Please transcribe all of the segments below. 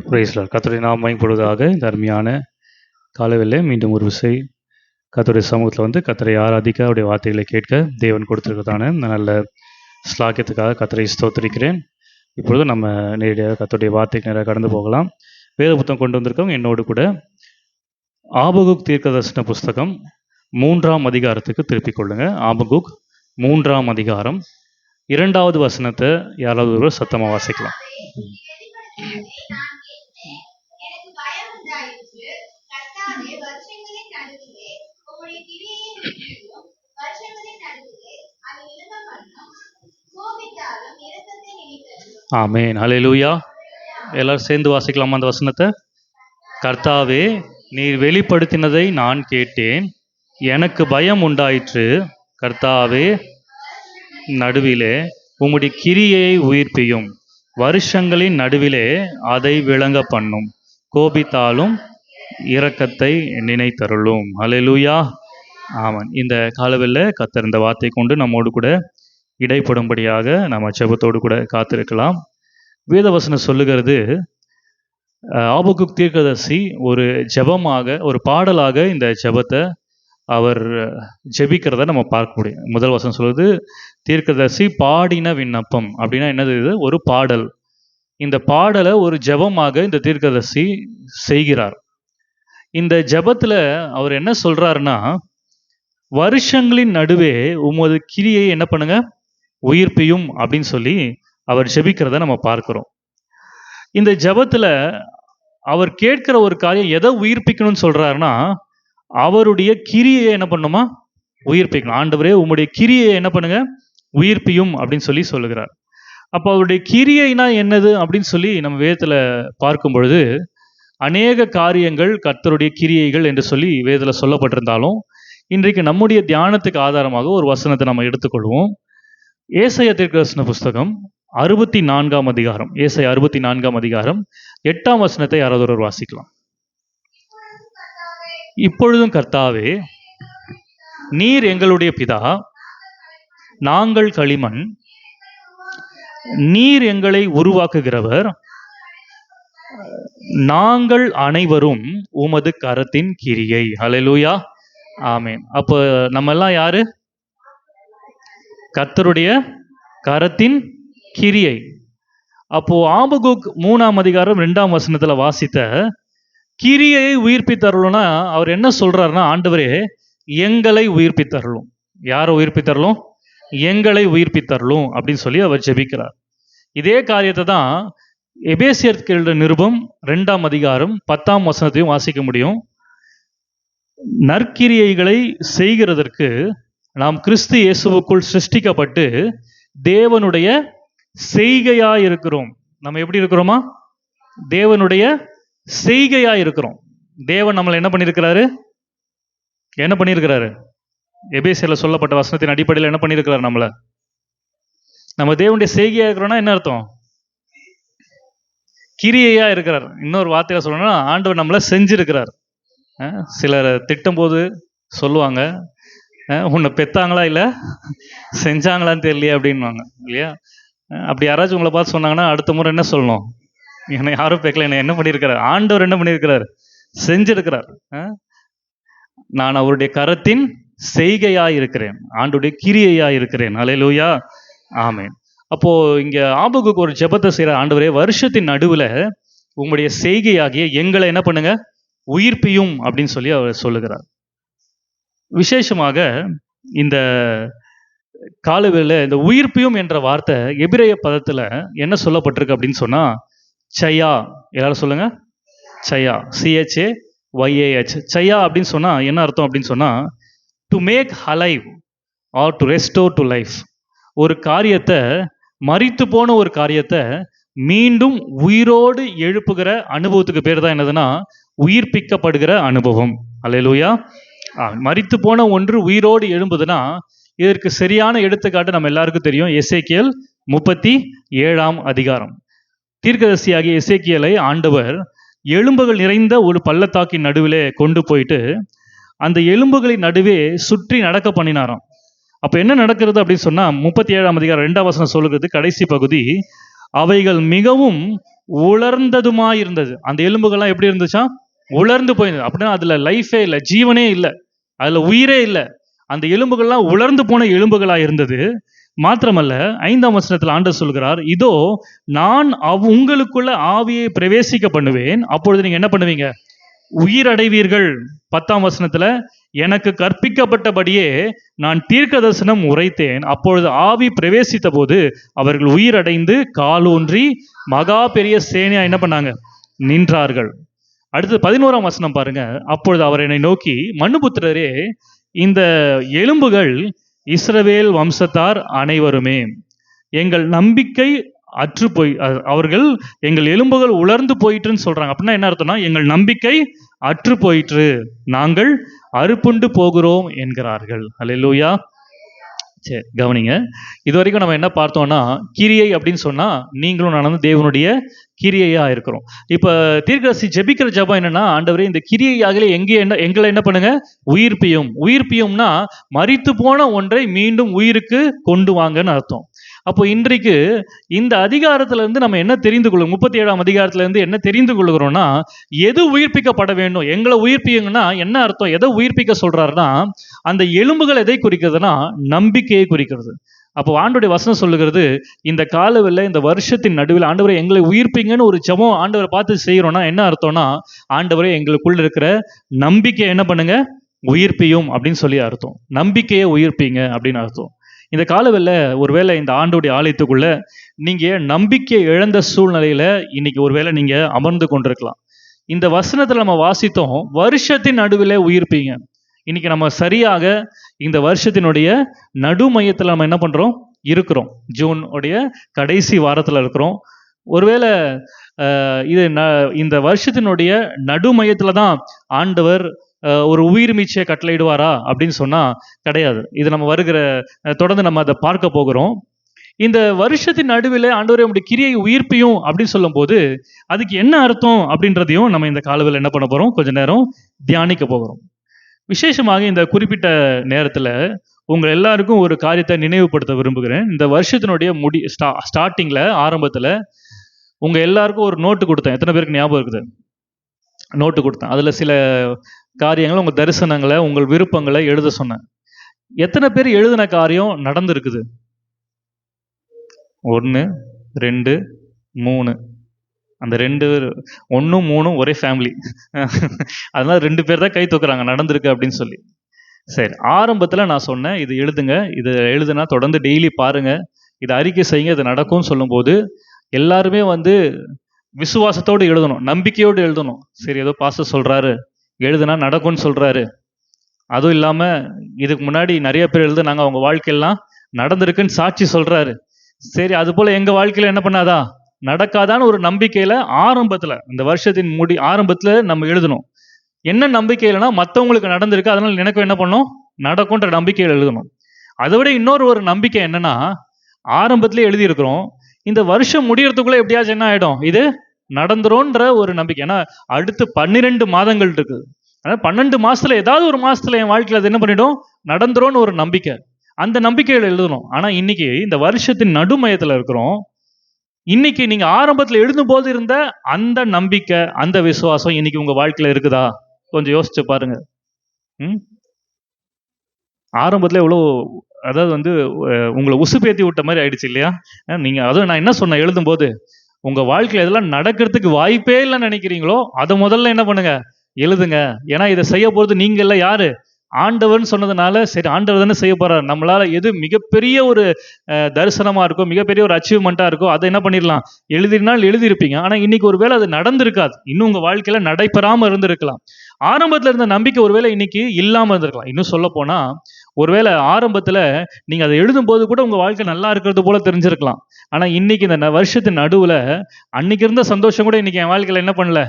Price Lord. கர்த்தருடைய நாமம் மகிமைப்படுவதாக. இந்த அருமையான காலைவேளையிலே மீண்டும் ஒரு விசை கர்த்தருடைய சமூகத்தில் வந்து கர்த்தரை ஆராதிக்க, அவருடைய வார்த்தைகளை கேட்க தேவன் கொடுத்திருக்கிறதான இந்த நல்ல ஸ்லாக்கியத்துக்காக கர்த்தரை ஸ்தோத்திரிக்கிறேன். இப்பொழுது நம்ம நேரடியாக கர்த்தருடைய வார்த்தைக்கு நேராக கடந்து போகலாம். வேத புத்தகம் கொண்டு வந்திருக்கோம் என்னோடு கூட. ஆபகுக் தீர்க்கதரிசன புஸ்தகம் 3ஆம் அதிகாரத்துக்கு திருப்பிக் கொள்ளுங்க. ஆபகுக் 3ஆம் அதிகாரம் 2வது வசனத்தை யாராவது ஒரு சத்தமாக வாசிக்கலாம். ஆமென், ஹல்லேலூயா. எல்லாரும் சேர்ந்து வாசிக்கலாமா அந்த வசனத்தை? கர்த்தாவே, நீர் வெளிப்படுத்தினதை நான் கேட்டேன், எனக்கு பயம் உண்டாயிற்று. கர்த்தாவே, நடுவிலே உம்முடைய கிரியையை உயிர்ப்பியும், வருஷங்களின் நடுவிலே அதை விளங்க பண்ணும், கோபித்தாலும் இரக்கத்தை நினைத்தருளும். ஹல்லேலூயா. ஆமாம். இந்த காலவெல்ல கர்த்தர் இந்த வார்த்தை கொண்டு நம்மோடு கூட இடைப்படும்படியாக நம்ம ஜெபத்தோடு கூட காத்திருக்கலாம். வேதவசனம் சொல்லுகிறது, ஆபகுக் தீர்க்கதரிசி ஒரு ஜெபமாக, ஒரு பாடலாக இந்த ஜெபத்தை அவர் ஜெபிக்கிறத நம்ம பார்க்க முடியும். முதல் வசனம் சொல்லுது, தீர்க்கதரிசி பாடின விண்ணப்பம். அப்படின்னா என்னது? இது ஒரு பாடல். இந்த பாடலை ஒரு ஜெபமாக இந்த தீர்க்கதரிசி செய்கிறார். இந்த ஜெபத்தில் அவர் என்ன சொல்றாருன்னா, வருஷங்களின் நடுவே உமது கிரியை என்ன பண்ணுங்க, உயிர்ப்பியும் அப்படின்னு சொல்லி அவர் ஜெபிக்கிறத நம்ம பார்க்கிறோம். இந்த ஜெபத்தில் அவர் கேட்கிற ஒரு காரியம் எதை உயிர்ப்பிக்கணும்னு சொல்றாருன்னா, அவருடைய கிரியை என்ன பண்ணுமா, உயிர்ப்பிக்கணும். ஆண்டவரே, உம்முடைய கிரியை என்ன பண்ணுங்க, உயிர்ப்பியும் அப்படின்னு சொல்லி சொல்லுகிறார். அப்போ அவருடைய கிரியைனா என்னது அப்படின்னு சொல்லி நம்ம வேதத்தில் பார்க்கும் பொழுது அநேக காரியங்கள் கர்த்தருடைய கிரியைகள் என்று சொல்லி வேதத்தில் சொல்லப்பட்டிருந்தாலும், இன்றைக்கு நம்முடைய தியானத்துக்கு ஆதாரமாக ஒரு வசனத்தை நம்ம எடுத்துக்கொள்வோம். ஏசாயா தீர்க்கதரிசன புஸ்தகம் 64ஆம் அதிகாரம், ஏசாயா 64ஆம் அதிகாரம் 8ஆம் வசனத்தை யாராவது ஒருவர் வாசிக்கலாம். இப்பொழுதும் கர்த்தாவே, நீர் எங்களுடைய பிதா, நாங்கள் களிமண், நீர் எங்களை உருவாக்குகிறவர், நாங்கள் அனைவரும் உமது கரத்தின் கிரியை. ஹல்லேலூயா. ஆமென். அப்போ நம்ம எல்லாம் யாரு? கர்த்தருடைய கரத்தின் கிரியை. அப்போ ஆபகுக் 3ஆம் அதிகாரம் 2ஆம் வசனத்துல வாசித்த கிரியையை உயிர்ப்பித்தருளும்னா அவர் என்ன சொல்றாருன்னா, ஆண்டவரே, எங்களை உயிர்ப்பித்தருளும். யாரை உயிர்ப்பித்தருளும்? எங்களை உயிர்ப்பித்தருளும் அப்படின்னு சொல்லி அவர் ஜெபிக்கிறார். இதே காரியத்தை தான் எபேசியருக்கு எழுதின நிருபம் 2ஆம் அதிகாரம் 10ஆம் வசனத்தையும் வாசிக்க முடியும். நற்கிரியைகளை செய்கிறதற்கு நாம் கிறிஸ்து இயேசுவுக்குள் சிருஷ்டிக்கப்பட்டு தேவனுடைய செய்கையாய் இருக்கிறோம். நம்ம எப்படி இருக்கிறோமா? தேவனுடைய செய்கையாய் இருக்கிறோம். தேவன் நம்மளை என்ன பண்ணியிருக்கிறாரு? என்ன பண்ணியிருக்கிறாரு? எபேசியர்ல சொல்லப்பட்ட வசனத்தின் அடிப்படையில் என்ன பண்ணியிருக்கிறார்? நம்ம தேவனுடைய செய்கையா இருக்கிறோம்னா என்ன அர்த்தம்? கிரியையா இருக்கிறார். இன்னொரு வார்த்தையா சொல்லணும்னா, ஆண்டவர் நம்மளை செஞ்சிருக்கிறார். சிலர் திட்டும் போது சொல்லுவாங்க, உன்னை பெத்தாங்களா இல்லை செஞ்சாங்களான்னு தெரியலையே அப்படின்வாங்க இல்லையா? அப்படி யாராச்சும் உங்களை பார்த்து சொன்னாங்கன்னா அடுத்த முறை என்ன சொல்லணும்? என்னை யாரும் பெக்கல, என்னை என்ன பண்ணியிருக்கிறார்? ஆண்டவர் என்ன பண்ணியிருக்கிறார்? செஞ்சிருக்கிறார். நான் அவருடைய கரத்தின் செய்கையாய் இருக்கிறேன், ஆண்டவருடைய கிரியையாய் இருக்கிறேன். ஹல்லேலூயா. ஆமென். அப்போ இங்க ஆபகுக் ஒரு ஜெபத்தை செய்யற, ஆண்டவரே, வருஷத்தின் நடுவுல உங்களுடைய செய்கையாகிய எங்களை என்ன பண்ணுங்க, உயிர்ப்பியும் அப்படின்னு சொல்லி அவர் சொல்லுகிறார். விசேஷமாக இந்த காலவேளை இந்த உயிர்ப்பியும் என்ற வார்த்தை எபிரேய பதத்துல என்ன சொல்லப்பட்டிருக்கு அப்படின்னு சொன்னா, சயா. எல்லாரும் சொல்லுங்க, சயா. CHAYAH. சயா அப்படின்னு சொன்னா என்ன அர்த்தம் அப்படின்னு சொன்னா, to make alive or to restore to life. ஒரு காரியத்தை, மரித்து போன ஒரு காரியத்தை மீண்டும் உயிரோடு எழுப்புகிற அனுபவத்துக்கு பேர் தான் என்னதுன்னா உயிர்ப்பிக்கப்படுகிற அனுபவம். அல்லேலூயா. மரித்து போன ஒன்று உயிரோடு எழும்புதுன்னா இதற்கு சரியான எடுத்துக்காட்டு நம்ம எல்லாருக்கும் தெரியும். எசேக்கியேல் 37ஆம் அதிகாரம். தீர்க்கதரிசியாகிய எசேக்கியேலை ஆண்டவர் எலும்புகள் நிறைந்த ஒரு பள்ளத்தாக்கின் நடுவிலே கொண்டு போயிட்டு அந்த எலும்புகளின் நடுவே சுற்றி நடக்க பண்ணினாராம். அப்போ என்ன நடக்கிறது அப்படின்னு சொன்னால் 37ஆம் அதிகாரம் 2ஆம் வசனம் சொல்லுகிறது, கடைசி பகுதி, அவைகள் மிகவும் உலர்ந்ததுமா இருந்தது. அந்த எலும்புகள்லாம் எப்படி இருந்துச்சா? உலர்ந்து போயிருந்தது. அப்படின்னா அதுல லைஃபே இல்லை, ஜீவனே இல்லை, அதுல உயிரே இல்லை. அந்த எலும்புகள்லாம் உலர்ந்து போன எலும்புகளா இருந்தது. மாத்திரமல்ல, 5ஆம் வசனத்தில் ஆண்டவர் சொல்கிறார், இதோ நான் உங்களுக்குள்ள ஆவியை பிரவேசிக்க பண்ணுவேன், அப்பொழுது நீங்க என்ன பண்ணுவீங்க? உயிரடைவீர்கள். 10ஆம் வசனத்துல, எனக்கு கற்பிக்கப்பட்டபடியே நான் தீர்க்க தரிசனம் உரைத்தேன், அப்பொழுது ஆவி பிரவேசித்த போது அவர்கள் உயிரடைந்து காலூன்றி மகா பெரிய சேனையா என்ன பண்ணாங்க? நின்றார்கள். அடுத்து 11ஆம் வசனம் பாருங்க. அப்பொழுது அவர் என்னை நோக்கி, மனுபுத்திரரே, இந்த எலும்புகள் இஸ்ரவேல் வம்சத்தார் அனைவருமே, எங்கள் நம்பிக்கை அற்று போய் அவர்கள் எங்கள் எலும்புகள் உலர்ந்து போயிட்டுன்னு சொல்றாங்க. அப்படின்னா என்ன அர்த்தம்னா, எங்கள் நம்பிக்கை அற்று போயிற்று, நாங்கள் அறுப்புண்டு போகிறோம் என்கிறார்கள். அல்லேலூயா. சரி, கவனிங்க. இது வரைக்கும் நம்ம என்ன பார்த்தோம்னா, கிரியை அப்படின்னு சொன்னா நீங்களும் நானும் தேவனுடைய கிரியையா இருக்கிறோம். இப்ப தீர்க்கதரிசி ஜெபிக்கிற ஜெபம் என்னன்னா, ஆண்டவரே இந்த கிரியையாகலே எங்களை என்ன பண்ணுங்க? உயிர்ப்பியும். உயிர்ப்பியும்னா மரித்து போன ஒன்றை மீண்டும் உயிருக்கு கொண்டு வாங்கன்னு அர்த்தம். அப்போ இன்றைக்கு இந்த அதிகாரத்துல இருந்து நம்ம என்ன தெரிந்து கொள்ளும்? 37ஆம் அதிகாரத்துல இருந்து என்ன தெரிந்து கொள்கிறோம்னா, எது உயிர்ப்பிக்கப்பட வேண்டும்? எங்களை உயிர்ப்பியுங்கன்னா என்ன அர்த்தம்? எதை உயிர்ப்பிக்க சொல்றாருன்னா, அந்த எலும்புகள் எதை குறிக்கிறதுனா நம்பிக்கையை குறிக்கிறது. அப்போ ஆண்டவருடைய வசனம் சொல்லுகிறது, இந்த காலவெல்ல இந்த வருஷத்தின் நடுவில் ஆண்டவரை எங்களை உயிர்ப்பிங்கன்னு ஒரு ஜெபம் ஆண்டவரை பார்த்து செய்யறோம்னா என்ன அர்த்தம்னா, ஆண்டவரை எங்களுக்குள்ள இருக்கிற நம்பிக்கையை என்ன பண்ணுங்க? உயிர்ப்பியும் அப்படின்னு சொல்லி அர்த்தம். நம்பிக்கையை உயிர்ப்பிங்க அப்படின்னு அர்த்தம். இந்த காலவெல்ல ஒருவேளை இந்த ஆண்டோடைய ஆலயத்துக்குள்ள நீங்க நம்பிக்கை இழந்த சூழ்நிலையில இன்னைக்கு ஒருவேளை நீங்க அமர்ந்து கொண்டிருக்கலாம். இந்த வசனத்துல நம்ம வாசித்தோம், வருஷத்தின் நடுவில் உயிர்ப்பீங்க. இன்னைக்கு நம்ம சரியாக இந்த வருஷத்தினுடைய நடு மையத்தில் நம்ம என்ன பண்றோம்? இருக்கிறோம். ஜூன் உடைய கடைசி வாரத்துல இருக்கிறோம். ஒருவேளை இது இந்த வருஷத்தினுடைய நடு மையத்துல தான் ஆண்டவர் ஒரு உயிர் மீட்சியை கட்டளையிடுவாரா அப்படின்னு சொன்னா கிடையாது. இது நம்ம வருகிற தொடர்ந்து நம்ம அதை பார்க்க போகிறோம். இந்த வருஷத்தின் நடுவில் ஆண்டவரே உம்முடைய கிரியை உயிர்ப்பியும் அப்படின்னு சொல்லும் போது அதுக்கு என்ன அர்த்தம் அப்படின்றதையும் நம்ம இந்த காலவில் என்ன பண்ண போறோம்? கொஞ்ச நேரம் தியானிக்க போகிறோம். விசேஷமாக இந்த குறிப்பிட்ட நேரத்துல உங்க எல்லாருக்கும் ஒரு காரியத்தை நினைவுபடுத்த விரும்புகிறேன். இந்த வருஷத்தினுடைய ஸ்டார்டிங்ல ஆரம்பத்துல உங்க எல்லாருக்கும் ஒரு நோட்டு கொடுத்தேன். எத்தனை பேருக்கு ஞாபகம் இருக்குது? நோட்டு கொடுத்தேன். அதுல சில காரியங்களை, உங்க தரிசனங்களை, உங்கள் விருப்பங்களை எழுத சொன்னேன். எத்தனை பேர் எழுதின காரியம் நடந்திருக்குது? 1 2 3. அந்த 2 1 3 ஒரே ஃபேமிலி. அதனால 2 பேர் தான் கை தூக்குறாங்க நடந்திருக்கு அப்படின்னு சொல்லி. சரி, ஆரம்பத்துல நான் சொன்னேன், இது எழுதுங்க, இது எழுதுனா தொடர்ந்து டெய்லி பாருங்க, இது அறிக்கை செய்யுங்க, இது நடக்கும்னு சொல்லும்போது எல்லாருமே விசுவாசத்தோடு எழுதணும், நம்பிக்கையோடு எழுதணும். சரி, ஏதோ பாஸ்டர் சொல்றாரு, எழுதுனா நடக்கும்னு சொல்றாரு. அதுவும் இல்லாம இதுக்கு முன்னாடி நிறைய பேர் எழுதுனாங்க, அவங்க வாழ்க்கையெல்லாம் நடந்திருக்குன்னு சாட்சி சொல்றாரு. சரி, அது போல எங்க வாழ்க்கையில என்ன பண்ணாதா, நடக்காதான்னு ஒரு நம்பிக்கையில ஆரம்பத்துல, இந்த வருஷத்தின் ஆரம்பத்துல நம்ம எழுதணும். என்ன நம்பிக்கையிலனா, மற்றவங்களுக்கு நடந்திருக்கு, அதனால எனக்கும் என்ன பண்ணும்? நடக்கும்ன்ற நம்பிக்கையில் எழுதணும். அதை விட இன்னொரு ஒரு நம்பிக்கை என்னன்னா, ஆரம்பத்திலே எழுதியிருக்கிறோம், இந்த வருஷம் முடியறதுக்குள்ள எப்படியாச்சும் என்ன ஆயிடும், இது நடந்துரும்ன்ற ஒரு நம்பிக்கை. ஏன்னா அடுத்து 12 மாதங்கள் இருக்குது. அதனால 12 மாசத்துல ஏதாவது ஒரு மாசத்துல என் வாழ்க்கையில அது என்ன பண்ணிடும்? நடந்துரும்னு ஒரு நம்பிக்கை. அந்த நம்பிக்கையில் எழுதணும். ஆனா இன்னைக்கு இந்த வருஷத்தின் நடுமையத்துல இருக்கிறோம். இன்னைக்கு நீங்க ஆரம்பத்துல எழுதும் போது இருந்த அந்த நம்பிக்கை, அந்த விசுவாசம் இன்னைக்கு உங்க வாழ்க்கையில இருக்குதா? கொஞ்சம் யோசிச்சு பாருங்க. ஆரம்பத்துல எவ்வளவு, அதாவது உங்களை உசுப்பேத்தி விட்ட மாதிரி ஆயிடுச்சு இல்லையா? நீங்க அதுவும் நான் என்ன சொன்னேன் எழுதும் போது, உங்க வாழ்க்கையில இதெல்லாம் நடக்கிறதுக்கு வாய்ப்பே இல்லைன்னு நினைக்கிறீங்களோ அதை முதல்ல என்ன பண்ணுங்க? எழுதுங்க. ஏன்னா இதை செய்ய போறது நீங்க இல்ல, யாரு? ஆண்டவர்னு சொன்னதுனால, சரி ஆண்டவர் தானே செய்ய போறாரு, நம்மளால எது மிகப்பெரிய ஒரு தரிசனமா இருக்கும், மிகப்பெரிய ஒரு அச்சீவ்மெண்ட்டா இருக்கும், அதை என்ன பண்ணிடலாம், எழுதினால் எழுதியிருப்பீங்க. ஆனா இன்னைக்கு ஒருவேளை அது நடந்திருக்காது, இன்னும் உங்க வாழ்க்கையில நடைபெறாம இருந்திருக்கலாம். ஆரம்பத்துல இருந்த நம்பிக்கை ஒருவேளை இன்னைக்கு இல்லாம இருந்திருக்கலாம். இன்னும் சொல்ல போனா, ஒருவேளை ஆரம்பத்துல நீங்க அதை எழுதும் போது கூட உங்க வாழ்க்கை நல்லா இருக்கிறது போல தெரிஞ்சிருக்கலாம். ஆனா இன்னைக்கு இந்த வருஷத்தின் நடுவுல அன்னைக்கு இருந்த சந்தோஷம் கூட இன்னைக்கு என் வாழ்க்கையில என்ன பண்ணல,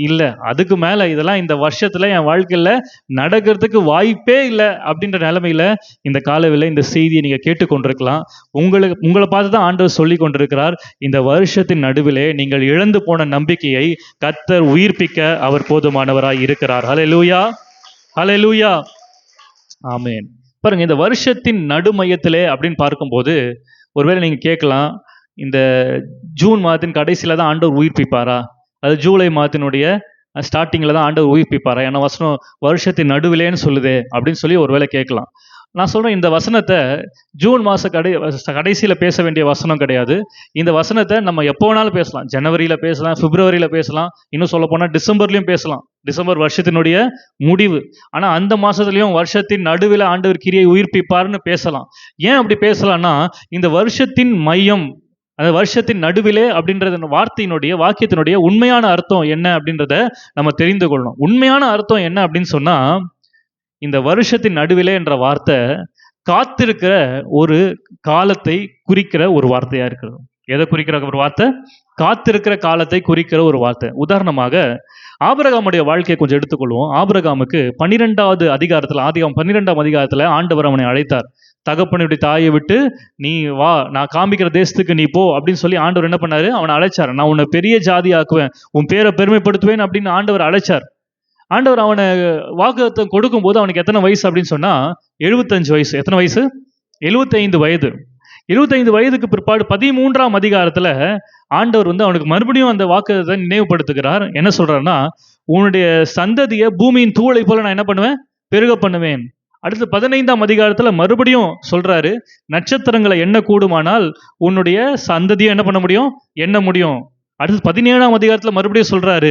இல்ல. அதுக்கு மேல இதெல்லாம் இந்த வருஷத்துல என் வாழ்க்கையில நடக்கிறதுக்கு வாய்ப்பே இல்லை அப்படின்ற நிலைமையில இந்த காலவில் இந்த செய்தியை நீங்க கேட்டுக்கொண்டிருக்கலாம். உங்களை பார்த்துதான் ஆண்டவர் சொல்லி கொண்டிருக்கிறார், இந்த வருஷத்தின் நடுவிலே நீங்கள் இழந்து போன நம்பிக்கையை கர்த்தர் உயிர்ப்பிக்க அவர் போதுமானவராய் இருக்கிறார். ஹல்லேலூயா, ஹல்லேலூயா, ஆமென். பாருங்க, இந்த வருஷத்தின் நடுமையத்திலே அப்படின்னு பார்க்கும்போது ஒருவேளை நீங்க கேட்கலாம், இந்த ஜூன் மாதத்தின் கடைசியில தான் ஆண்டவர் உயிர்ப்பிப்பாரா, அது ஜூலை மாதத்தினுடைய ஸ்டார்டிங்கில் தான் ஆண்டவர் உயிர்ப்பிப்பாரா, ஏன்னா வசனம் வருஷத்தின் நடுவிலேன்னு சொல்லுதே அப்படின்னு சொல்லி ஒருவேளை கேட்கலாம். நான் சொல்கிறேன், இந்த வசனத்தை ஜூன் மாத கடைசியில் பேச வேண்டிய வசனம் கிடையாது. இந்த வசனத்தை நம்ம எப்போ வேணாலும் பேசலாம். ஜனவரியில் பேசலாம், பிப்ரவரியில் பேசலாம், இன்னும் சொல்ல போனால் டிசம்பர்லையும் பேசலாம். டிசம்பர் வருஷத்தினுடைய முடிவு. ஆனால் அந்த மாதத்துலேயும் வருஷத்தின் நடுவில் ஆண்டவர் கிரியை உயிர்ப்பிப்பார்னு பேசலாம். ஏன் அப்படி பேசலாம்னா, இந்த வருஷத்தின் மையம், அந்த வருஷத்தின் நடுவிலே அப்படின்றது வாக்கியத்தினுடைய உண்மையான அர்த்தம் என்ன அப்படின்றத நம்ம தெரிந்து கொள்ளணும். உண்மையான அர்த்தம் என்ன அப்படின்னு சொன்னா, இந்த வருஷத்தின் நடுவிலே என்ற வார்த்தை காத்திருக்கிற ஒரு காலத்தை குறிக்கிற ஒரு வார்த்தையா இருக்கிறது. எதை குறிக்கிற ஒரு வார்த்தை? காத்திருக்கிற காலத்தை குறிக்கிற ஒரு வார்த்தை. உதாரணமாக ஆபிரகாமுடைய வாழ்க்கையை கொஞ்சம் எடுத்துக்கொள்வோம். ஆபிரகாமுக்கு 12வது அதிகாரத்தில், ஆதியாகமம் 12ஆம் அதிகாரத்தில் ஆண்டவர் அவனை அழைத்தார். தகப்பனுடைய தாயை விட்டு நீ வா, நான் காமிக்கிற தேசத்துக்கு நீ போ அப்படின்னு சொல்லி ஆண்டவர் என்ன பண்ணாரு? அவனை அழைச்சார். நான் உன்னை பெரிய ஜாதி ஆக்குவேன், உன் பேரை பெருமைப்படுத்துவேன் அப்படின்னு ஆண்டவர் அழைச்சார். ஆண்டவர் அவனை வாக்குத்தத்தம் கொடுக்கும்போது அவனுக்கு எத்தனை வயசு அப்படின்னு சொன்னா 75 வயசு. எத்தனை வயசு? 75 வயது. 75 வயதுக்கு பிற்பாடு 13ஆம் அதிகாரத்துல ஆண்டவர் அவனுக்கு மறுபடியும் அந்த வாக்குத்தத்தத்தை நினைவுபடுத்துகிறார். என்ன சொல்றாருன்னா, உன்னுடைய சந்ததியை பூமியின் தூளை போல நான் என்ன பண்ணுவேன்? பெருக பண்ணுவேன். அடுத்து 15ஆம் அதிகாரத்துல மறுபடியும் சொல்றாரு, நட்சத்திரங்களை எண்ண கூடுமானால் உன்னுடைய சந்ததியை என்ன பண்ண முடியும்? எண்ண முடியும். அடுத்து 17ஆம் அதிகாரத்துல மறுபடியும் சொல்றாரு,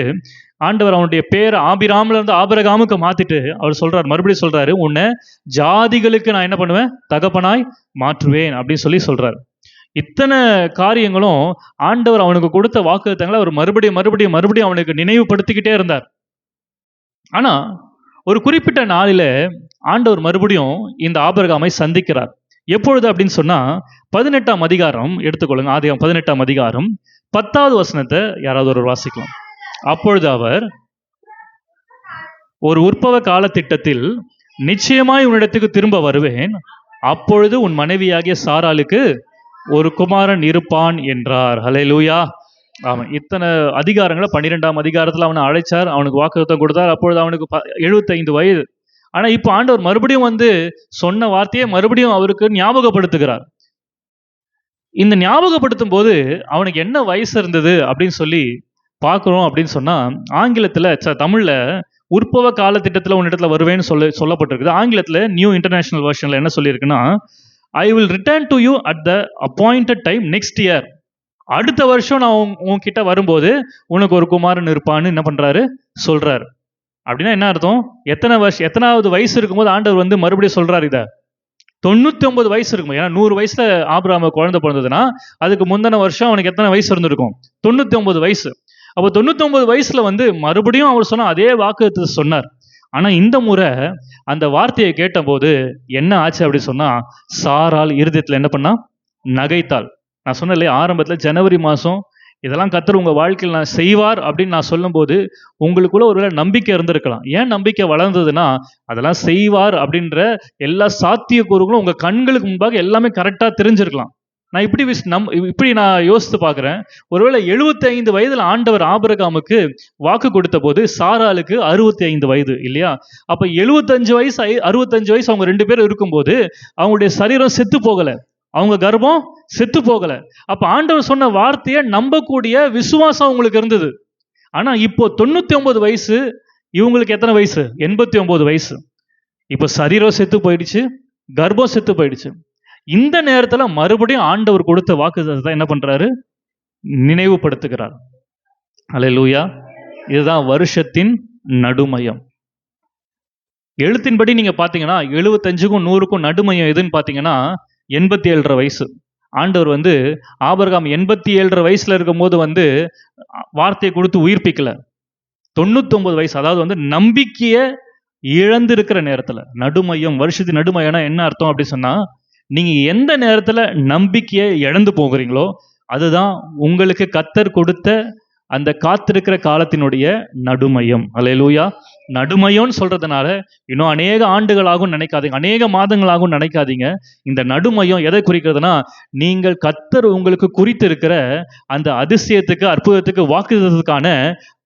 ஆண்டவர் அவனுடைய பேர் ஆபிராம்ல இருந்து ஆபிரகாமுக்கு மாத்திட்டு அவர் சொல்றாரு, மறுபடியும் சொல்றாரு, உன்னை ஜாதிகளுக்கு நான் என்ன பண்ணுவேன்? தகப்பனாய் மாற்றுவேன் அப்படின்னு சொல்லி சொல்றாரு. இத்தனை காரியங்களும் ஆண்டவர் அவனுக்கு கொடுத்த வாக்குத்தத்தங்களை அவர் மறுபடியும் அவனுக்கு நினைவுபடுத்திக்கிட்டே இருந்தார். ஆனா ஒரு குறிப்பிட்ட நாளில ஆண்டவர் மறுபடியும் இந்த ஆபிரகாமை சந்திக்கிறார். எப்பொழுது அப்படின்னு சொன்னா 18ஆம் அதிகாரம் எடுத்துக்கொள்ளுங்க. ஆதியாகமம் 18ஆம் அதிகாரம் 10வது வசனத்தை யாராவது ஒரு வாசிக்கலாம். அப்பொழுது அவர், ஒரு உற்பவ கால திட்டத்தில் நிச்சயமாய் உன்னிடத்துக்கு திரும்ப வருவேன், அப்பொழுது உன் மனைவியாகிய சாராளுக்கு ஒரு குமாரன் இருப்பான் என்றார். ஹல்லேலூயா. ஆமாம், இத்தனை அதிகாரங்களை 12ஆம் அதிகாரத்தில் அவனை அழைச்சார், அவனுக்கு வாக்குத்தத்தம் கொடுத்தார். அப்பொழுது அவனுக்கு 75 வயது. ஆனா இப்போ ஆண்டவர் மறுபடியும் சொன்ன வார்த்தையை மறுபடியும் அவருக்கு ஞாபகப்படுத்துகிறார். இந்த ஞாபகப்படுத்தும் போது அவனுக்கு என்ன வயசு இருந்தது அப்படின்னு சொல்லி பார்க்குறோம். அப்படின்னு சொன்னா ஆங்கிலத்துல, தமிழ்ல உற்பவ கால திட்டத்துல உன்னிடத்துல வருவேன்னு சொல்லப்பட்டிருக்குது. ஆங்கிலத்துல நியூ இன்டர்நேஷனல் வெர்ஷன்ல என்ன சொல்லியிருக்குன்னா, I will return to you at the appointed time next year. அடுத்த வருஷம் நான் உன்கிட்ட வரும்போது உனக்கு ஒரு குமாரன் இருப்பான்னு என்ன பண்றாரு? சொல்றாரு. அப்படின்னா என்ன அர்த்தம்? எத்தனாவது வயசு இருக்கும்போது ஆண்டவர் மறுபடியும் சொல்றாரு இதை? 99 வயசு இருக்கும். ஏன்னா 100 வயசுல ஆபிரகாம் குழந்தை பிறந்ததுன்னா அதுக்கு முந்தின வருஷம் அவனுக்கு எத்தனை வயசு இருந்திருக்கும்? 99 வயசு. அப்போ 99 வயசுல மறுபடியும் அவர் சொன்ன அதே வாக்குத்தத்தத்தை சொன்னார். ஆனா இந்த முறை அந்த வார்த்தையை கேட்டபோது என்ன ஆச்சு அப்படி சொன்னா, சாராள் இருதயத்துல என்ன பண்ணா? நகைத்தாள். நான் சொன்னேன் இல்லையா, ஆரம்பத்துல ஜனவரி மாசம் இதெல்லாம் கர்த்தர் உங்க வாழ்க்கையில் நான் செய்வார் அப்படின்னு நான் சொல்லும்போது உங்களுக்குள்ள ஒருவேளை நம்பிக்கை இருந்திருக்கலாம். ஏன் நம்பிக்கை வளர்ந்ததுன்னா, அதெல்லாம் செய்வார் அப்படின்ற எல்லா சாத்தியக்கூறுகளும் உங்க கண்களுக்கு முன்பாக எல்லாமே கரெக்டா தெரிஞ்சிருக்கலாம். நான் இப்படி நான் யோசித்து பார்க்குறேன். ஒருவேளை 75 வயதுல ஆண்டவர் ஆபிரகாமுக்கு வாக்கு கொடுத்த போது சாராளுக்கு 65 வயது இல்லையா? அப்ப 65 வயசு அவங்க 2 பேரும் இருக்கும்போது அவங்களுடைய சரீரம் செத்து போகல, அவங்க கர்ப்பம் செத்து போகல. அப்ப ஆண்டவர் சொன்ன வார்த்தையை நம்பக்கூடிய விசுவாசம் அவங்களுக்கு இருந்தது. ஆனா இப்போ 99 வயசு, இவங்களுக்கு எத்தனை வயசு? 89 வயசு. இப்போ சரீரம் செத்து போயிடுச்சு, கர்ப்பம் செத்து போயிடுச்சு. இந்த நேரத்துல மறுபடியும் ஆண்டவர் கொடுத்த வாக்குத்தத்தத்தை என்ன பண்றாரு? நினைவுபடுத்துகிறார். அல்லேலூயா. இதுதான் வருஷத்தின் நடுமையம். எழுத்தின்படி நீங்க பாத்தீங்கன்னா 75க்கும் 100க்கும் நடுமையம் எதுன்னு பாத்தீங்கன்னா 87.5 வயசு. ஆண்டவர் ஆபிரகாம் 87.5 வயசுல இருக்கும் போது வார்த்தையை கொடுத்து உயிர்ப்பிக்கல. 99 வயசு, அதாவது நம்பிக்கையை இழந்திருக்கிற நேரத்துல நடுமையம். வருஷத்தின் நடுமையம்னா என்ன அர்த்தம் அப்படி சொன்னா, நீங்க எந்த நேரத்துல நம்பிக்கையை இழந்து போகிறீங்களோ அதுதான் உங்களுக்கு கர்த்தர் கொடுத்த அந்த காத்திருக்கிற காலத்தினுடைய நடுமையம். அல்லேலூயா. நடுமையம்னு சொல்றதுனால இன்னும் அநேக ஆண்டுகளாகவும் நினைக்காதீங்க, அநேக மாதங்களாகவும் நினைக்காதீங்க. இந்த நடுமையம் எதை குறிக்கிறதுனா, நீங்கள் கர்த்தர் உங்களுக்கு குறித்து இருக்கிற அந்த அதிசயத்துக்கு, அற்புதத்துக்கு, வாக்குத்தத்தத்துக்கான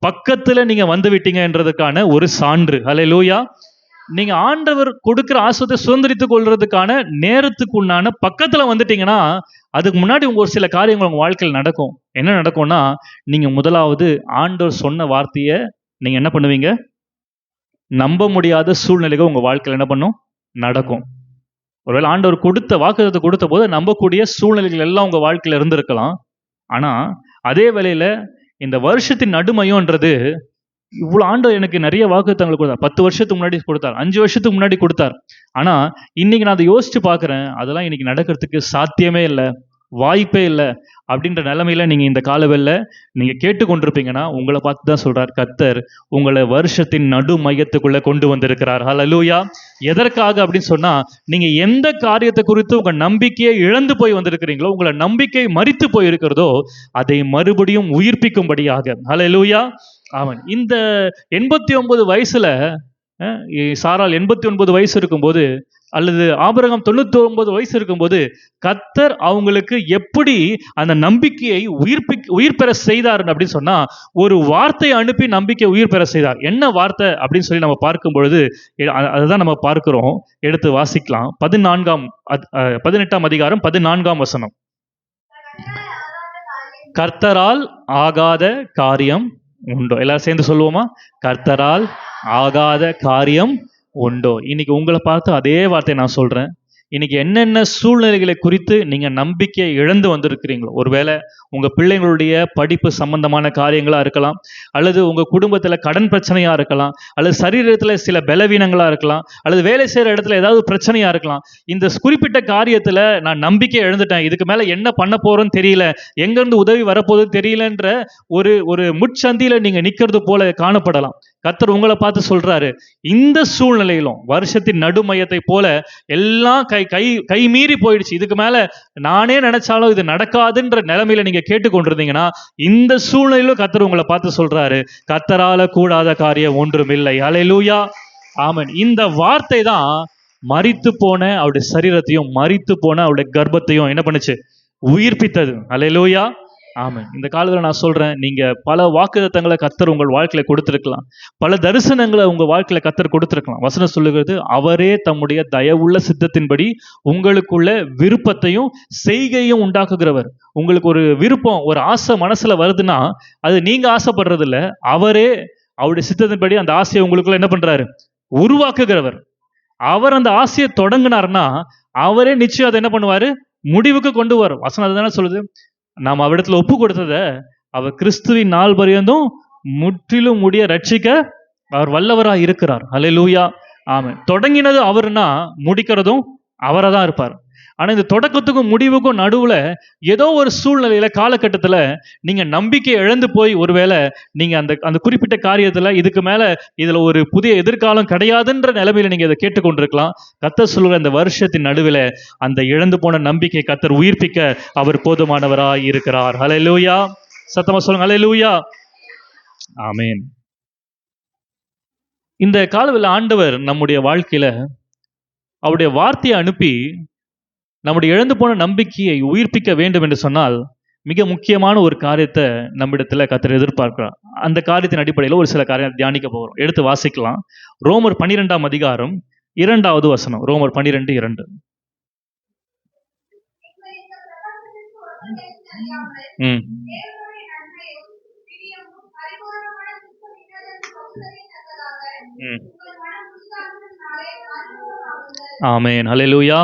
பக்கத்துல நீங்க வந்து விட்டீங்கன்றதுக்கான ஒரு சான்று. அல்லேலூயா. நீங்க ஆண்டவர் கொடுக்கிற ஆசீர்வாதத்தை சுதந்திரித்துக் கொள்றதுக்கான நேரத்துக்கு உண்டான பக்கத்துல வந்துட்டீங்கன்னா அதுக்கு முன்னாடி ஒரு சில காரியங்கள் உங்கள் வாழ்க்கையில் நடக்கும். என்ன நடக்கும்னா, நீங்கள் முதலாவது ஆண்டவர் சொன்ன வார்த்தையை நீங்கள் என்ன பண்ணுவீங்க? நம்ப முடியாத சூழ்நிலைகள் உங்கள் வாழ்க்கையில் என்ன பண்ணும்? நடக்கும். ஒருவேளை ஆண்டவர் கொடுத்த வாக்குத்தத்தத்தை கொடுத்த போது நம்பக்கூடிய சூழ்நிலைகள் எல்லாம் உங்கள் வாழ்க்கையில் இருந்திருக்கலாம். ஆனால் அதே வேளையில் இந்த வருஷத்தின் நடுமையன்றது இவ்வளோ ஆண்டவர் எனக்கு நிறைய வாக்குத்தத்தங்களை கொடுத்தார். 10 வருஷத்துக்கு முன்னாடி கொடுத்தார், 5 வருஷத்துக்கு முன்னாடி கொடுத்தார். ஆனால் இன்னைக்கு நான் அதை யோசிச்சு பார்க்குறேன், அதெல்லாம் இன்னைக்கு நடக்கிறதுக்கு சாத்தியமே இல்லை, வாய்ப்பே இல்லை அப்படின்ற நிலைமையில நீங்க இந்த காலவெல்ல நீங்க கேட்டுக்கொண்டிருப்பீங்கன்னா, உங்களை பார்த்து தான் சொல்றார் கர்த்தர் உங்களை வருஷத்தின் நடு மையத்துக்குள்ள கொண்டு வந்திருக்கிறார். ஹல்லேலூயா. எதற்காக அப்படின்னு சொன்னா, நீங்க எந்த காரியத்தை குறித்து உங்க நம்பிக்கையை இழந்து போய் வந்திருக்கிறீங்களோ, உங்களை நம்பிக்கை மரித்து போய் இருக்கிறதோ, அதை மறுபடியும் உயிர்ப்பிக்கும்படியாக. ஹல்லேலூயா. அவன் இந்த 89 வயசுல சாரால் 89 வயசு இருக்கும்போது, அல்லது ஆபிரகாம் 99 வயசு இருக்கும்போது, கர்த்தர் அவங்களுக்கு எப்படி அந்த நம்பிக்கையை உயிர் பெற செய்தார் அப்படின்னு சொன்னா, ஒரு வார்த்தையை அனுப்பி நம்பிக்கை உயிர் பெற செய்தார். என்ன வார்த்தை அப்படின்னு சொல்லி நம்ம பார்க்கும் பொழுது, அதுதான் நம்ம பார்க்கிறோம். எடுத்து வாசிக்கலாம். 18ஆம் அதிகாரம் 14ஆம் வசனம். கர்த்தரால் ஆகாத காரியம் உண்டோ? எல்லாரும் சேர்ந்து சொல்லுவோமா? கர்த்தரால் ஆகாத காரியம் உண்டோ? இன்னைக்கு உங்களை பார்த்து அதே வார்த்தையை நான் சொல்றேன். இன்னைக்கு என்னென்ன சூழ்நிலைகளை குறித்து நீங்க நம்பிக்கையை இழந்து வந்திருக்கிறீங்களோ, ஒருவேளை உங்க பிள்ளைங்களுடைய படிப்பு சம்பந்தமான காரியங்களா இருக்கலாம், அல்லது உங்க குடும்பத்துல கடன் பிரச்சனையா இருக்கலாம், அல்லது சரீரத்துல சில பலவீனங்களா இருக்கலாம், அல்லது வேலை செய்யற இடத்துல ஏதாவது பிரச்சனையா இருக்கலாம். இந்த குறிப்பிட்ட காரியத்துல நான் நம்பிக்கை இழந்துட்டேன், இதுக்கு மேல என்ன பண்ண போறோன்னு தெரியல, எங்க இருந்து உதவி வரப்போகுதுன்னு தெரியலன்ற ஒரு முட்சந்தியில நீங்க நிக்கிறது போல காணப்படலாம். கர்த்தர் உங்களை பார்த்து சொல்றாரு, இந்த சூழ்நிலையிலும் வருஷத்தின் நடுமையத்தை போல எல்லாம் கை மீறி போயிடுச்சு, இதுக்கு மேல நானே நினைச்சாலும் இது நடக்காதுன்ற நிலைமையில நீங்க கேட்டுக்கொண்டிருந்தீங்கன்னா, இந்த சூழ்நிலையிலும் கர்த்தர் உங்களை பார்த்து சொல்றாரு, கர்த்தரால கூடாத காரியம் ஒன்றும் இல்லை. ஹல்லேலூயா. ஆமென். இந்த வார்த்தை தான் மரித்து போன அவருடைய சரீரத்தையும் மரித்து போன அவருடைய கர்ப்பத்தையும் என்ன பண்ணுச்சு? உயிர்ப்பித்தது. ஹல்லேலூயா. ஆமாம். இந்த காலத்தில் நான் சொல்றேன், நீங்க பல வாக்குத்தத்தங்களை கர்த்தர் உங்கள் வாழ்க்கையில கொடுத்திருக்கலாம், பல தரிசனங்களை உங்க வாழ்க்கையில கர்த்தர் கொடுத்திருக்கலாம். வசனம் சொல்லுகிறது, அவரே தம்முடைய தயவுள்ள சித்தத்தின்படி உங்களுக்குள்ள விருப்பத்தையும் செய்கையும் உண்டாக்குகிறவர். உங்களுக்கு ஒரு விருப்பம், ஒரு ஆசை மனசுல வருதுன்னா, அது நீங்க ஆசைப்படுறது இல்ல, அவரே அவருடைய சித்தத்தின்படி அந்த ஆசையை உங்களுக்குள்ள என்ன பண்றாரு? உருவாக்குகிறவர். அவர் அந்த ஆசையை தொடங்கினார்னா, அவரே நிச்சயம் அதை என்ன பண்ணுவாரு? முடிவுக்கு கொண்டு வரும். வசனம் அதுதானே சொல்லுது. நாம் அவரிடத்துல ஒப்பு கொடுத்ததை அவர் கிறிஸ்துவின் நாள் பரியந்தும் முற்றிலும் முடிய ரட்சிக்க அவர் வல்லவராக இருக்கிறார். ஹல்லேலூயா. ஆமென். தொடங்கினது அவர்னா முடிக்கிறதும் அவரை தான் இருப்பார். ஆனா இந்த தொடக்கத்துக்கும் முடிவுக்கும் நடுவுல ஏதோ ஒரு சூழ்நிலையில காலகட்டத்துல நீங்க நம்பிக்கை இழந்து போய், ஒருவேளை நீங்க அந்த குறிப்பிட்ட காரியத்துல இதுக்கு மேல இதுல ஒரு புதிய எதிர்காலம் கிடையாதுன்ற நிலைமையில நீங்க இதை கேட்டுக்கொண்டிருக்கலாம். கர்த்தர் சொல்லுற இந்த வருஷத்தின் நடுவில் அந்த இழந்து போன நம்பிக்கை கர்த்தர் உயிர்ப்பிக்க அவர் போதுமானவராய் இருக்கிறார். ஹல்லேலூயா. சத்தமா சொல்லுங்க, ஹல்லேலூயா. ஆமென். இந்த காலவில் ஆண்டவர் நம்முடைய வாழ்க்கையில அவருடைய வார்த்தையை அனுப்பி நம்முடைய இழந்து போன நம்பிக்கையை உயிர்ப்பிக்க வேண்டும் என்று சொன்னால், மிக முக்கியமான ஒரு காரியத்தை நம்மிடத்துல கர்த்தர் எதிர்பார்க்கிறார். அந்த காரியத்தின் அடிப்படையில் ஒரு சில காரியம் தியானிக்க போகிறோம். எடுத்து வாசிக்கலாம். ரோமர் 12ஆம் அதிகாரம் 2வது வசனம். ரோமர் 12:2. ஆமென். ஹல்லேலூயா.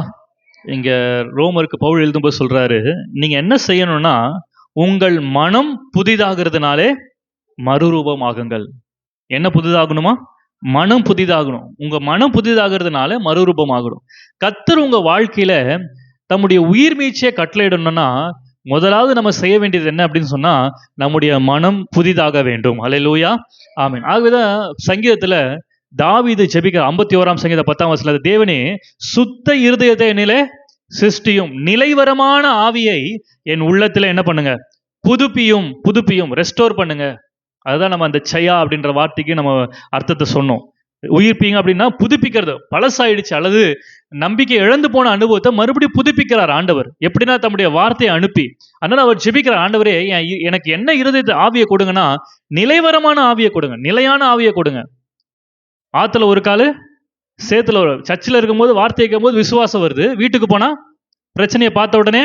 இங்க ரோமருக்கு பவுல் எழுதும்போது சொல்றாரு, நீங்க என்ன செய்யணும்னா, உங்கள் மனம் புதிதாகிறதுனாலே மறுரூபமாகுங்கள். என்ன புதிதாகணுமா? மனம் புதிதாகணும். உங்க மனம் புதிதாகிறதுனால மறுரூபமாகணும். கர்த்தர் உங்க வாழ்க்கையில தம்முடைய உயிர் மீட்சியை கட்டளையிடணும்னா, முதலாவது நம்ம செய்ய வேண்டியது என்ன அப்படின்னு சொன்னா, நம்முடைய மனம் புதிதாக வேண்டும். ஹல்லேலூயா. ஆமென். ஆகவேதான் சங்கீதத்துல தாவீது ஜெபிக்கிற 51ஆம் சங்கீதம் 10ஆம் வசனத்துல, தேவனே சுத்த இருதயத்தை என்னிலே சிருஷ்டியும், நிலைவரமான ஆவியை என் உள்ளத்துல என்ன பண்ணுங்க? புதுப்பியும், ரெஸ்டோர் பண்ணுங்க. அதுதான் நம்ம அந்த சயா அப்படின்ற வார்த்தைக்கு நம்ம அர்த்தத்தை சொன்னோம். உயிர்ப்பீங்க அப்படின்னா புதுப்பிக்கிறது. பழசாயிடுச்சு அல்லது நம்பிக்கை இழந்து போன அனுபவத்தை மறுபடியும் புதுப்பிக்கிறார் ஆண்டவர். எப்படின்னா தம்முடைய வார்த்தையை அனுப்பி. அதனால அவர் ஜெபிக்கிறார், ஆண்டவரே எனக்கு என்ன இருதயத்தை ஆவியை கொடுங்கன்னா, நிலைவரமான ஆவியை கொடுங்க, நிலையான ஆவியை கொடுங்க. ஆத்துல ஒரு காலு, சேத்துல ஒரு. சர்ச்சில் இருக்கும்போது வார்த்தை கேட்கும்போது விசுவாசம் வருது, வீட்டுக்கு போனா பிரச்சனையை பார்த்த உடனே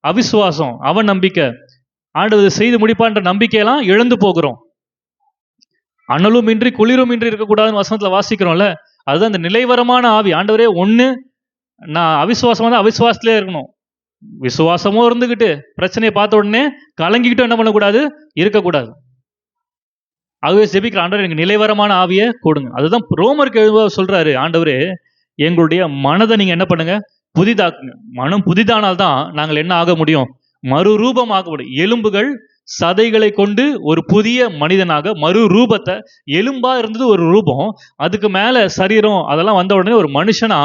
அவிசுவாசம், அவநம்பிக்கை, ஆண்டவர் செய்து முடிப்பான்ற நம்பிக்கையெல்லாம் இழந்து போகிறோம். அனலும் இன்றி குளிரும் இன்றி இருக்கக்கூடாதுன்னு வசனத்துல வாசிக்கிறோம்ல, அதுதான் அந்த நிலைவரமான ஆவி. ஆண்டவரே ஒண்ணு நான் அவிசுவாசமா தான் அவிசுவாசத்திலே இருக்கணும், விசுவாசமும் இருந்துகிட்டு பிரச்சனையை பார்த்த உடனே கலங்கிக்கிட்டும் என்ன பண்ணக்கூடாது, இருக்கக்கூடாது. ஆகவே ஜெபிக்கிற ஆண்டவர் எனக்கு நிலைவரமான ஆவியை கொடுங்க. அதுதான் ரோமருக்கு சொல்றாரு ஆண்டவரே, எங்களுடைய மனதை நீங்க என்ன பண்ணுங்க, புதிதாக்குங்க. மனம் புதிதானால்தான் நாங்கள் என்ன ஆக முடியும், மறுரூபம் ஆக முடியும். எலும்புகள் சதைகளை கொண்டு ஒரு புதிய மனிதனாக மறு ரூபத்தை, எலும்பா இருந்தது ஒரு ரூபம், அதுக்கு மேல சரீரம் அதெல்லாம் வந்த உடனே ஒரு மனுஷனா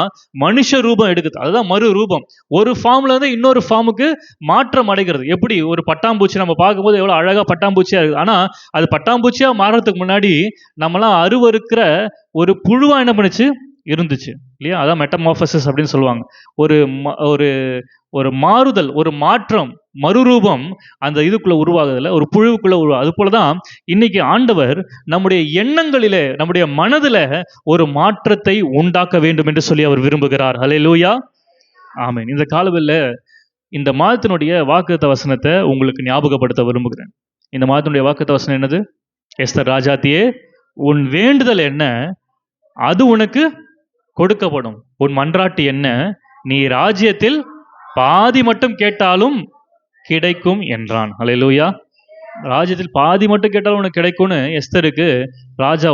மனுஷ ரூபம் எடுக்குது. அதுதான் மறு ரூபம். ஒரு ஃபார்ம்ல இருந்து இன்னொரு ஃபார்முக்கு மாற்றம் அடைகிறது. எப்படி ஒரு பட்டாம்பூச்சி நம்ம பார்க்கும்போது எவ்வளவு அழகா பட்டாம்பூச்சியா இருக்குது, ஆனா அது பட்டாம்பூச்சியா மாறதுக்கு முன்னாடி நம்மளாம் அருவருக்கிற ஒரு புழுவா என்ன பண்ணுச்சு, இருந்துச்சு இல்லையா? அதான் மெட்டமார்பசிஸ் அப்படின்னு சொல்லுவாங்க. ஒரு ஒரு ஒரு மாறுதல், ஒரு மாற்றம், மறுரூபம் அந்த இதுக்குள்ள உருவாகுதுல, ஒரு புழுவுக்குள்ள உருவாகுது. அது போலதான் இன்னைக்கு ஆண்டவர் நம்முடைய எண்ணங்களிலே, நம்முடைய மனதில ஒரு மாற்றத்தை உண்டாக்க வேண்டும் என்று சொல்லி அவர் விரும்புகிறார். ஹல்லேலூயா, ஆமென். இந்த காலவெளியில இந்த மாதத்தினுடைய வாக்குத்தத்த வசனத்தை உங்களுக்கு ஞாபகப்படுத்த விரும்புகிறேன். இந்த மாதத்தினுடைய வாக்குத்தத்த வசனம் என்னது? எஸ்தர் ராஜாத்தியே, உன் வேண்டுதல் என்ன, அது உனக்கு கொடுக்கப்படும். உன் மன்றாட்டு என்ன, நீ ராஜ்யத்தில் பாதி மட்டும் கேட்டாலும் கிடைக்கும் என்றான். ஹல்லேலூயா. ராஜ்யத்தில் பாதி மட்டும் கேட்டாலும் உனக்கு கிடைக்கும்னு எஸ்தருக்கு ராஜா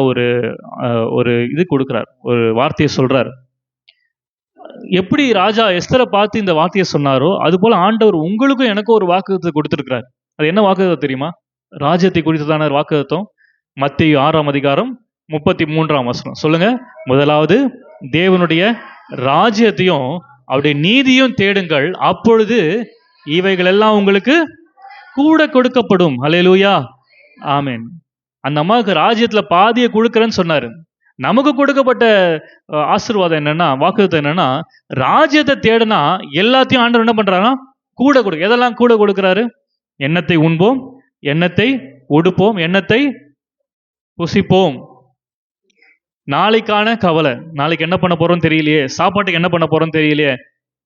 ஒரு இது கொடுக்கிறார், ஒரு வார்த்தையை சொல்றார். எப்படி ராஜா எஸ்தரை பார்த்து இந்த வார்த்தையை சொன்னாரோ அது போல ஆண்டவர் உங்களுக்கும் எனக்கும் ஒரு வாக்குத்தத்தை கொடுத்திருக்கிறார். அது என்ன வாக்குத்தம் தெரியுமா? ராஜ்யத்தை குறித்ததான வாக்குத்தம். மத்தேயு 6ஆம் அதிகாரம் 33ஆம் வசனம். சொல்லுங்க. முதலாவது தேவனுடைய ராஜ்யத்தையும் அவருடைய நீதியும் தேடுங்கள், அப்பொழுது இவைகள் எல்லாம் உங்களுக்கு கூட கொடுக்கப்படும். ஹல்லேலூயா, ஆமென். அந்த அம்மாவுக்கு ராஜ்யத்துல பாதியை கொடுக்கறேன்னு சொன்னாரு. நமக்கு கொடுக்கப்பட்ட ஆசீர்வாதம் என்னன்னா, வாக்குத்தத்தம் என்னன்னா, ராஜ்யத்தை தேடினா எல்லாத்தையும் ஆண்டவர் என்ன பண்றாரா, கூட கொடுக்க. எதெல்லாம் கூட கொடுக்கிறாரு? எண்ணத்தை உண்போம், எண்ணத்தை உடுப்போம், எண்ணத்தை புசிப்போம். நாளைக்கான கவலை, நாளைக்கு என்ன பண்ண போறோம் தெரியலையே, சாப்பாட்டுக்கு என்ன பண்ண போறோம் தெரியலையே,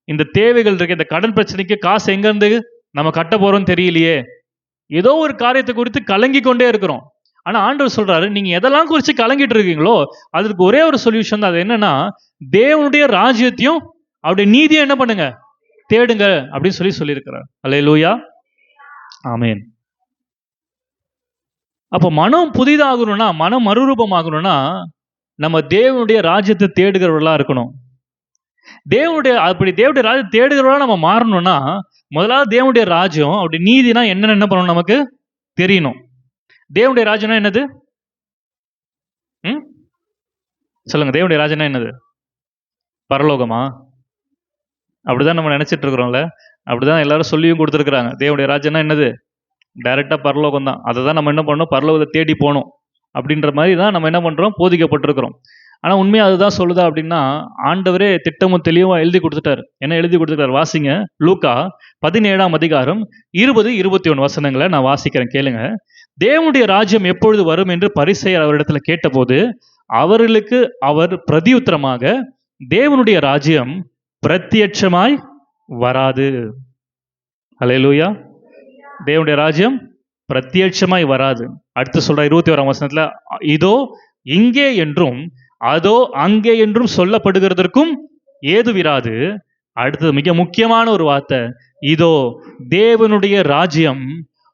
இந்த தேவைகள் இருக்கு, இந்த கடன் பிரச்சனைக்கு காசு எங்க இருந்து நம்ம கட்ட போறோம் தெரியலையே, ஏதோ ஒரு காரியத்தை குறித்து கலங்கி கொண்டே இருக்கிறோம். ஆனா ஆண்டவர் சொல்றாரு, நீங்க எதெல்லாம் குறித்து கலங்கிட்டு இருக்கீங்களோ அதுக்கு ஒரே ஒரு சொல்யூஷன் தான். அது என்னன்னா, தேவனுடைய ராஜ்யத்தையும் அவருடைய நீதியை என்ன பண்ணுங்க, தேடுங்க அப்படின்னு சொல்லியிருக்கிறார். அல்லேலூயா, ஆமென். அப்போ மனம் புதிதாகணும்னா, மனம் மறுரூபமாகணும்னா நம்ம தேவனுடைய ராஜ்யத்தை தேடுகிறவர்களா இருக்கணும். தேவனுடைய ராஜ்யத்தை தேடுகிறவர்களா நம்ம மாறணும்னா முதலாவது தேவனுடைய ராஜ்யம் அவருடைய நீதினா என்னன்னு என்ன பண்ணணும், நமக்கு தெரியணும். தேவனுடைய ராஜ்யம்னா என்னது? சொல்லுங்க. தேவனுடைய ராஜ்யம்னா என்னது? பரலோகமா? அப்படிதான் நம்ம நினைச்சிட்டு இருக்கிறோம்ல. அப்படிதான் எல்லாரும் சொல்லியும் கொடுத்துருக்குறாங்க. தேவனுடைய ராஜ்யம்னா என்னது? டைரக்டா பரலோகம் தான். அதை தான் நம்ம என்ன பண்ணணும், பரலோகத்தை தேடி போகணும் அப்படின்ற மாதிரி தான் நம்ம என்ன பண்றோம், போதிக்கப்பட்டிருக்கிறோம். ஆனா உண்மையா அதுதான் சொல்லுதா அப்படின்னா, ஆண்டவரே திட்டமும் தெளிவா எழுதி கொடுத்துட்டாரு. என்ன எழுதி கொடுத்துட்டாரு? வாசிங்க. லூக்கா 17ஆம் அதிகாரம் 20-21 வசனங்களை நான் வாசிக்கிறேன், கேளுங்க. தேவனுடைய ராஜ்யம் எப்பொழுது வரும் என்று பரிசேயர் அவரிடத்துல கேட்டபோது அவர்களுக்கு அவர் பிரதியுத்தரமாக, தேவனுடைய ராஜ்யம் பிரத்யட்சமாய் வராது. ஹல்லேலூயா. தேவனுடைய ராஜ்யம் பிரத்யட்சமாய் வராது. அடுத்து சொல்ற 21ஆம் வசனத்துல, இதோ இங்கே என்றும் அதோ அங்கே என்றும் சொல்லப்படுகிறதற்கும் ஏதுவிராது. அடுத்தது மிக முக்கியமான ஒரு வார்த்தை, இதோ தேவனுடைய ராஜ்யம்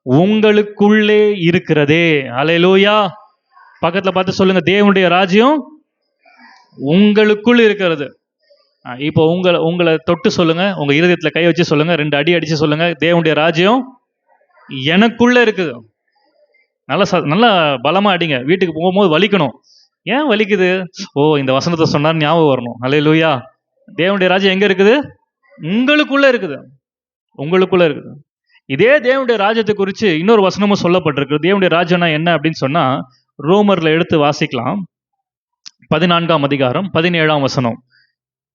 உங்களுக்குள்ளே இருக்கிறதே. அல்லேலூயா. பக்கத்துல பார்த்து சொல்லுங்க, தேவனுடைய ராஜ்யம் உங்களுக்குள் இருக்கிறது. இப்போ உங்களை தொட்டு சொல்லுங்க, உங்க இருதயத்துல கை வச்சு சொல்லுங்க, 2 அடி அடிச்சு சொல்லுங்க, தேவனுடைய ராஜ்யம் எனக்குள்ள இருக்குது. நல்லா பலமா அடிங்க. வீட்டுக்கு போகும்போது வலிக்கணும். ஏன் வலிக்குது? ஓ, இந்த வசனத்தை சொன்னார் ஞாபகம் வரணும். அல்லேலூயா. தேவனுடைய ராஜ்யம் எங்க இருக்குது? உங்களுக்குள்ள இருக்குது. உங்களுக்குள்ள இருக்குது. இதே தேவனுடைய ராஜ்யத்தை குறித்து இன்னொரு வசனமும் சொல்லப்பட்டிருக்கு. தேவனுடைய ராஜ்யம்னா என்ன அப்படின்னு சொன்னா, ரோமர்ல எடுத்து வாசிக்கலாம். 14ஆம் அதிகாரம் 17ஆம் வசனம்.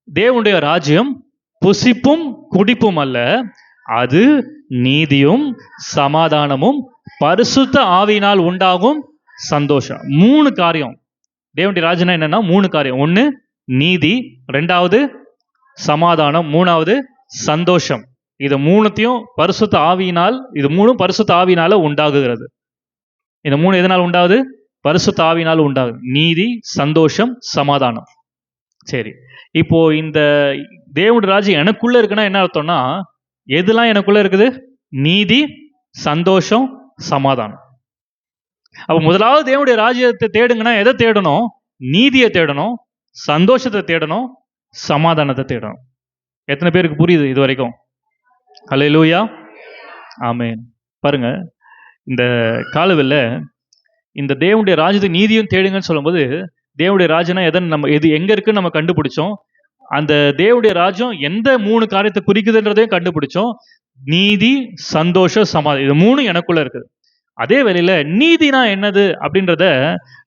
தேவனுடைய ராஜ்யம் புசிப்பும் குடிப்பும் அல்ல, அது நீதியும் சமாதானமும் பரிசுத்த ஆவியினால் உண்டாகும் சந்தோஷம். 3 காரியம். தேவனுடைய ராஜ்யம் என்னன்னா 3 காரியம். 1 நீதி, 2வது சமாதானம், 3வது சந்தோஷம். இது மூணுத்தையும் பரிசுத்த ஆவியினால், இது மூணும் பரிசுத்த ஆவியினால உண்டாகுகிறது. இந்த மூணு எதனால் உண்டாகுது? பரிசுத்த ஆவியினால் உண்டாகுது. நீதி, சந்தோஷம், சமாதானம். சரி, இப்போ இந்த தேவனுடைய ராஜ்யம் எனக்குள்ள இருக்குன்னா என்ன அர்த்தம்னா, எதெல்லாம் எனக்குள்ள இருக்குது? நீதி, சந்தோஷம், சமாதானம். அப்ப முதலாவது தேவனுடைய ராஜ்யத்தை தேடுங்கன்னா எதை தேடணும்? நீதியை தேடணும், சந்தோஷத்தை தேடணும், சமாதானத்தை தேடணும். எத்தனை பேருக்கு புரியுது இது வரைக்கும்? ஹல்லேலூயா, ஆமென். பாருங்க, இந்த காலவெல்ல இந்த தேவனுடைய ராஜ்யத்தை நீதியும் தேடுங்கன்னு சொல்லும்போது, தேவனுடைய ராஜ்யம்னா எது எங்க இருக்குன்னு நம்ம கண்டுபிடிச்சோம். அந்த தேவனுடைய ராஜ்யம் எந்த 3 காரியத்தை குறிக்குதுன்றதையும் கண்டுபிடிச்சோம். நீதி, சந்தோஷம், சமாதானம், இது 3 எனக்குள்ள இருக்குது. அதே வேளையில நீதினா என்னது அப்படின்றத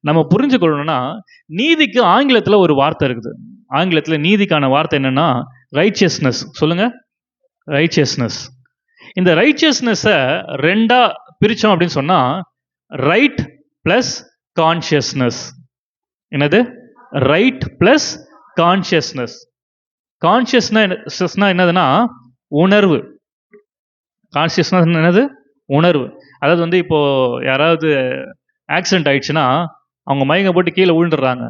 நம்ம புரிஞ்சுக்கொள்ளணும்னா, நீதிக்கு ஆங்கிலத்துல ஒரு வார்த்தை இருக்குது. ஆங்கிலத்துல நீதிக்கான வார்த்தை என்னன்னா ரைச்சியஸ்னஸ். சொல்லுங்க, ரைச்சியஸ்னஸ். இந்த ரைச்சியஸ்னஸை 2ஆ பிரிச்சோம் அப்படின்னு சொன்னா, ரைட் பிளஸ் கான்சியஸ்னஸ். என்னது? Right plus consciousness. கான்சியஸ்னஸ்னா என்னதுன்னா உணர்வு. கான்சியஸ்னஸ் என்னது? உணர்வு. அதாவது வந்து இப்போ யாராவது ஆக்சிடென்ட் ஆயிடுச்சுன்னா அவங்க மயங்க போட்டு கீழே விழுந்துடுறாங்க.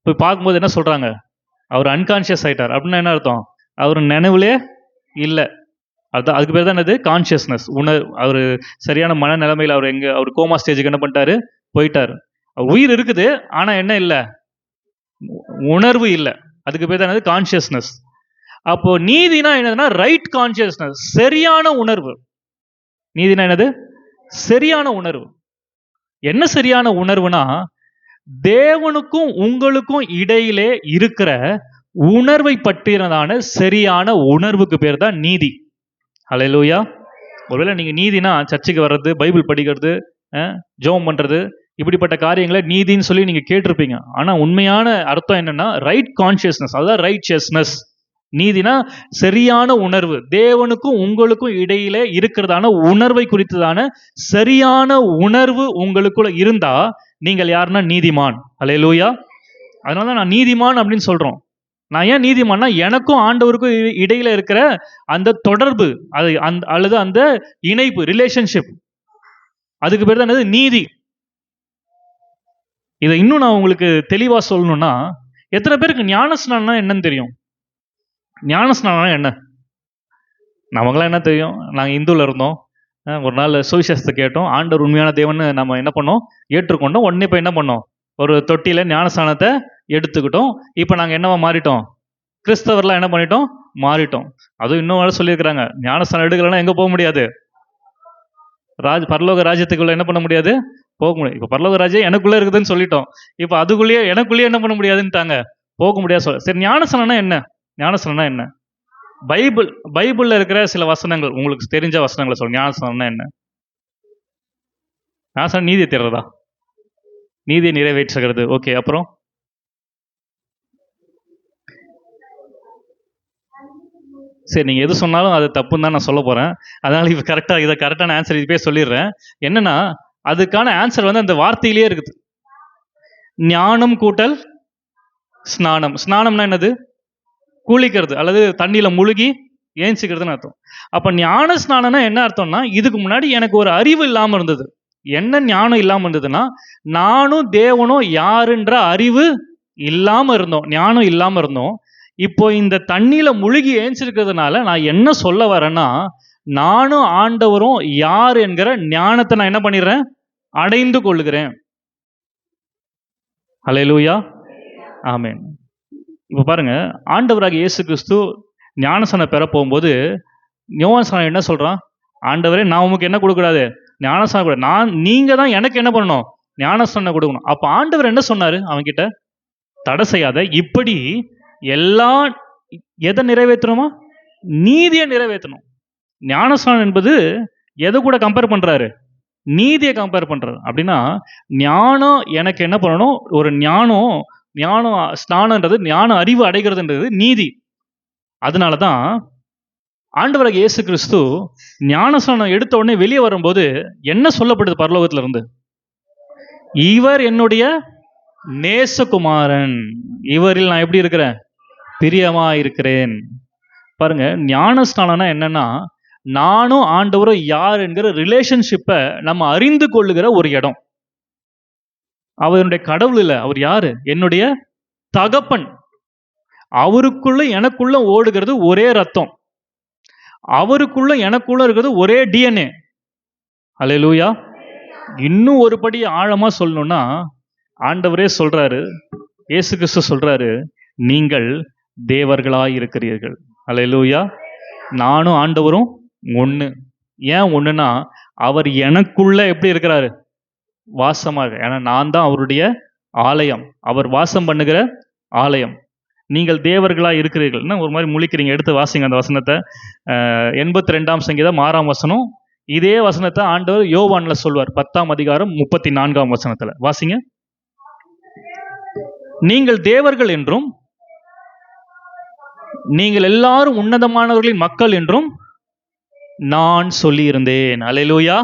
போய் பார்க்கும்போது என்ன சொல்றாங்க? அவர் அன்கான்சியஸ் ஆயிட்டார். அப்படின்னா என்ன அர்த்தம்? அவர் நினைவுலே இல்லை. அதுதான், அதுக்கு பேர் தான் என்னது? கான்சியஸ்னஸ். அவர் சரியான மனநிலைமையில் அவர் கோமா ஸ்டேஜுக்கு என்ன பண்ணிட்டாரு? போயிட்டாரு. உயிர் இருக்குது, ஆனா என்ன இல்லை? உணர்வு இல்லை. அதுக்கு பேர் தான் என்னது? கான்சியஸ்னஸ். அப்போ நீதினா என்னதுன்னா ரைட் கான்சியஸ்னஸ், சரியான உணர்வு. நீதினா என்னது? சரியான உணர்வு. என்ன சரியான உணர்வுனா, தேவனுக்கும் உங்களுக்கும் இடையிலே இருக்கிற உணர்வை பற்றினதான சரியான உணர்வுக்கு பேர் தான் நீதி. ஹல்லேலூயா. ஒருவேளை நீங்க நீதினா சர்ச்சுக்கு வர்றது, பைபிள் படிக்கிறது, ஜெபம் பண்றது, இப்படிப்பட்ட காரியங்களை நீதின்னு சொல்லி நீங்க கேட்டிருப்பீங்க. ஆனா உண்மையான அர்த்தம் என்னன்னா ரைட் கான்சியஸ்னஸ், அதுதான் ரைச்சியஸ்னஸ். நீதினா சரியான உணர்வு, தேவனுக்கும் உங்களுக்கும் இடையிலே இருக்கிறதான உணர்வை குறித்ததான சரியான உணர்வு உங்களுக்குள்ள இருந்தா நீங்கள் யாருன்னா நீதிமான். ஹல்லேலூயா. அதனால நான் நீதிமான் அப்படின்னு சொல்றோம். நான் ஏன் நீதிமான்னா, எனக்கும் ஆண்டவருக்கும் இடையில இருக்கிற அந்த தொடர்பு, அல்லது அந்த இணைப்பு, ரிலேஷன்ஷிப், அதுக்கு பேர் தான் என்னது? நீதி. இதை இன்னும் நான் உங்களுக்கு தெளிவா சொல்லணும்னா, எத்தனை பேருக்கு ஞானஸ்நானம்னா என்னன்னு தெரியும்? ஞானஸ்நானம்னா என்ன? நமக்கெல்லாம் என்ன தெரியும்? நாங்கள் இந்துவில் இருந்தோம், ஒரு நாள் சுவிசேஷத்தை கேட்டோம், ஆண்டவர் உண்மையான தேவன் நம்ம என்ன பண்ணோம்? ஏற்றுக்கொண்டோம். உடனே இப்போ என்ன பண்ணோம்? ஒரு தொட்டியில் ஞானஸ்நானத்தை எடுத்துக்கிட்டோம். இப்போ நாங்கள் என்னவா மாறிட்டோம்? கிறிஸ்தவர்லாம் என்ன பண்ணிட்டோம்? மாறிட்டோம். அதுவும் இன்னும் வேற சொல்லியிருக்கிறாங்க, ஞானஸ்நானம் எடுக்கலன்னா எங்கே போக முடியாது? பரலோக ராஜ்யத்துக்குள்ள என்ன பண்ண முடியாது? போக முடியாது. இப்போ பரலோக ராஜ்யம் எனக்குள்ளே இருக்குதுன்னு சொல்லிட்டோம். இப்போ எனக்குள்ளேயே என்ன பண்ண முடியாதுன்ட்டாங்க, போக முடியாது. சரி, ஞானஸ்நானம்னா என்ன? ஞானஸ்நானம்னா என்ன? பைபிள்ல இருக்கிற சில வசனங்கள், உங்களுக்கு தெரிஞ்ச வசனங்களை சொல்லுங்க. ஞானஸ்நானம்னா என்ன? ஞானஸ்நானம் நீதியை தேடுறதா? நீதியை நிறைவேற்றுகிறது. ஓகே, அப்புறம் சரி, நீங்க எது சொன்னாலும் அது தப்புன்னு தான் நான் சொல்ல போறேன். அதனால இப்போ கரெக்டான ஆன்சர் இதுவே சொல்லிடுறேன். என்னன்னா, அதுக்கான ஆன்சர் வந்து அந்த வார்த்தையிலேயே இருக்குது. ஞானம் கூட்டல் ஸ்நானம். ஸ்நானம்னா என்னது? குளிக்கிறது, அல்லது தண்ணியில முழுகி ஏஞ்சிக்கிறதுன்னு அர்த்தம். அப்ப ஞான ஸ்நானம்னா என்ன அர்த்தம்னா, இதுக்கு முன்னாடி எனக்கு ஒரு அறிவு இல்லாம இருந்தது. என்ன ஞானம் இல்லாம இருந்ததுன்னா, நானும் தேவனும் யாருன்ற அறிவு இல்லாம இருந்தோம், ஞானம் இல்லாம இருந்தோம். இப்போ இந்த தண்ணியில முழுகி ஏஞ்சிருக்கிறதுனால நான் என்ன சொல்ல வரேன்னா, நானும் ஆண்டவரும் யார் என்கிற ஞானத்தை நான் என்ன பண்ணிடுறேன்? அடைந்து கொள்ளுகிறேன். ஹல்லேலூயா, ஆமென். இப்போ பாருங்க, ஆண்டவராக இயேசு கிறிஸ்து ஞானஸ்நானம் பெற போகும்போது யோவான் என்ன சொல்றான்? ஆண்டவரே, நான் உங்களுக்கு என்ன கொடுக்கூடாது? ஞானஸ்நானம் கூட, நீங்க தான் எனக்கு என்ன பண்ணணும்? ஞானஸ்நானம் கொடுக்கணும். அப்ப ஆண்டவர் என்ன சொன்னாரு அவன்கிட்ட? தடை செய்யாத, இப்படி எதை நிறைவேற்றணுமா? நீதியை நிறைவேற்றணும். ஞானஸ்நானம் என்பது எதை கூட கம்பேர் பண்றாரு? நீதியை கம்பேர் பண்றாரு. அப்படின்னா ஞானம் எனக்கு என்ன பண்ணணும்? ஒரு ஞானம் ஸ்நானன்றது, ஞான அறிவு அடைகிறதுன்றது நீதி. அதனாலதான் ஆண்டவராக இயேசு கிறிஸ்து ஞானஸ்நானம் எடுத்த உடனே வெளியே வரும்போது என்ன சொல்லப்படுது பரலோகத்துல இருந்து? இவர் என்னுடைய நேசகுமாரன், இவரில் நான் எப்படி இருக்கிறேன்? பிரியமா இருக்கிறேன். பாருங்க, ஞானஸ்நானம்னா என்னன்னா, நானும் ஆண்டவரும் யார் என்கிற ரிலேஷன்ஷிப்பை நம்ம அறிந்து கொள்ளுகிற ஒரு இடம். அவருடைய கடவுள் இல்ல, அவர் யாரு? என்னுடைய தகப்பன். அவருக்குள்ள எனக்குள்ள ஓடுகிறது ஒரே ரத்தம், அவருக்குள்ள எனக்குள்ள இருக்கிறது ஒரே டிஎன்ஏ. அல்லேலூயா. இன்னும் ஒரு படி ஆழமா சொல்லணும்னா, ஆண்டவரே சொல்றாரு, இயேசு கிறிஸ்து சொல்றாரு, நீங்கள் தேவர்களாய் இருக்கிறீர்கள். அல்லேலூயா. நானும் ஆண்டவரும் ஒண்ணு. ஏன் ஒண்ணுனா, அவர் எனக்குள்ள எப்படி இருக்கிறாரு? வாசமாக. ஏன்னா நான் தான் அவருடைய ஆலயம், அவர் வாசம் பண்ணுகிற ஆலயம். நீங்கள் தேவர்களாய் இருக்கிறீர்கள். ஒரு மாதிரி முழிக்கிறீங்க, எடுத்து வாசிங்க அந்த வசனத்தை. 82ஆம் சங்கீதம் 6ஆம் வசனம். இதே வசனத்தை ஆண்டவர் யோவான்ல சொல்வார், 10ஆம் அதிகாரம் 34ஆம் வசனத்துல. வாசிங்க. நீங்கள் தேவர்கள் என்றும் நீங்கள் எல்லாரும் உன்னதமானவர்களின் மக்கள் என்றும் நான் சொல்லியிருந்தேன். அல்லேலூயா.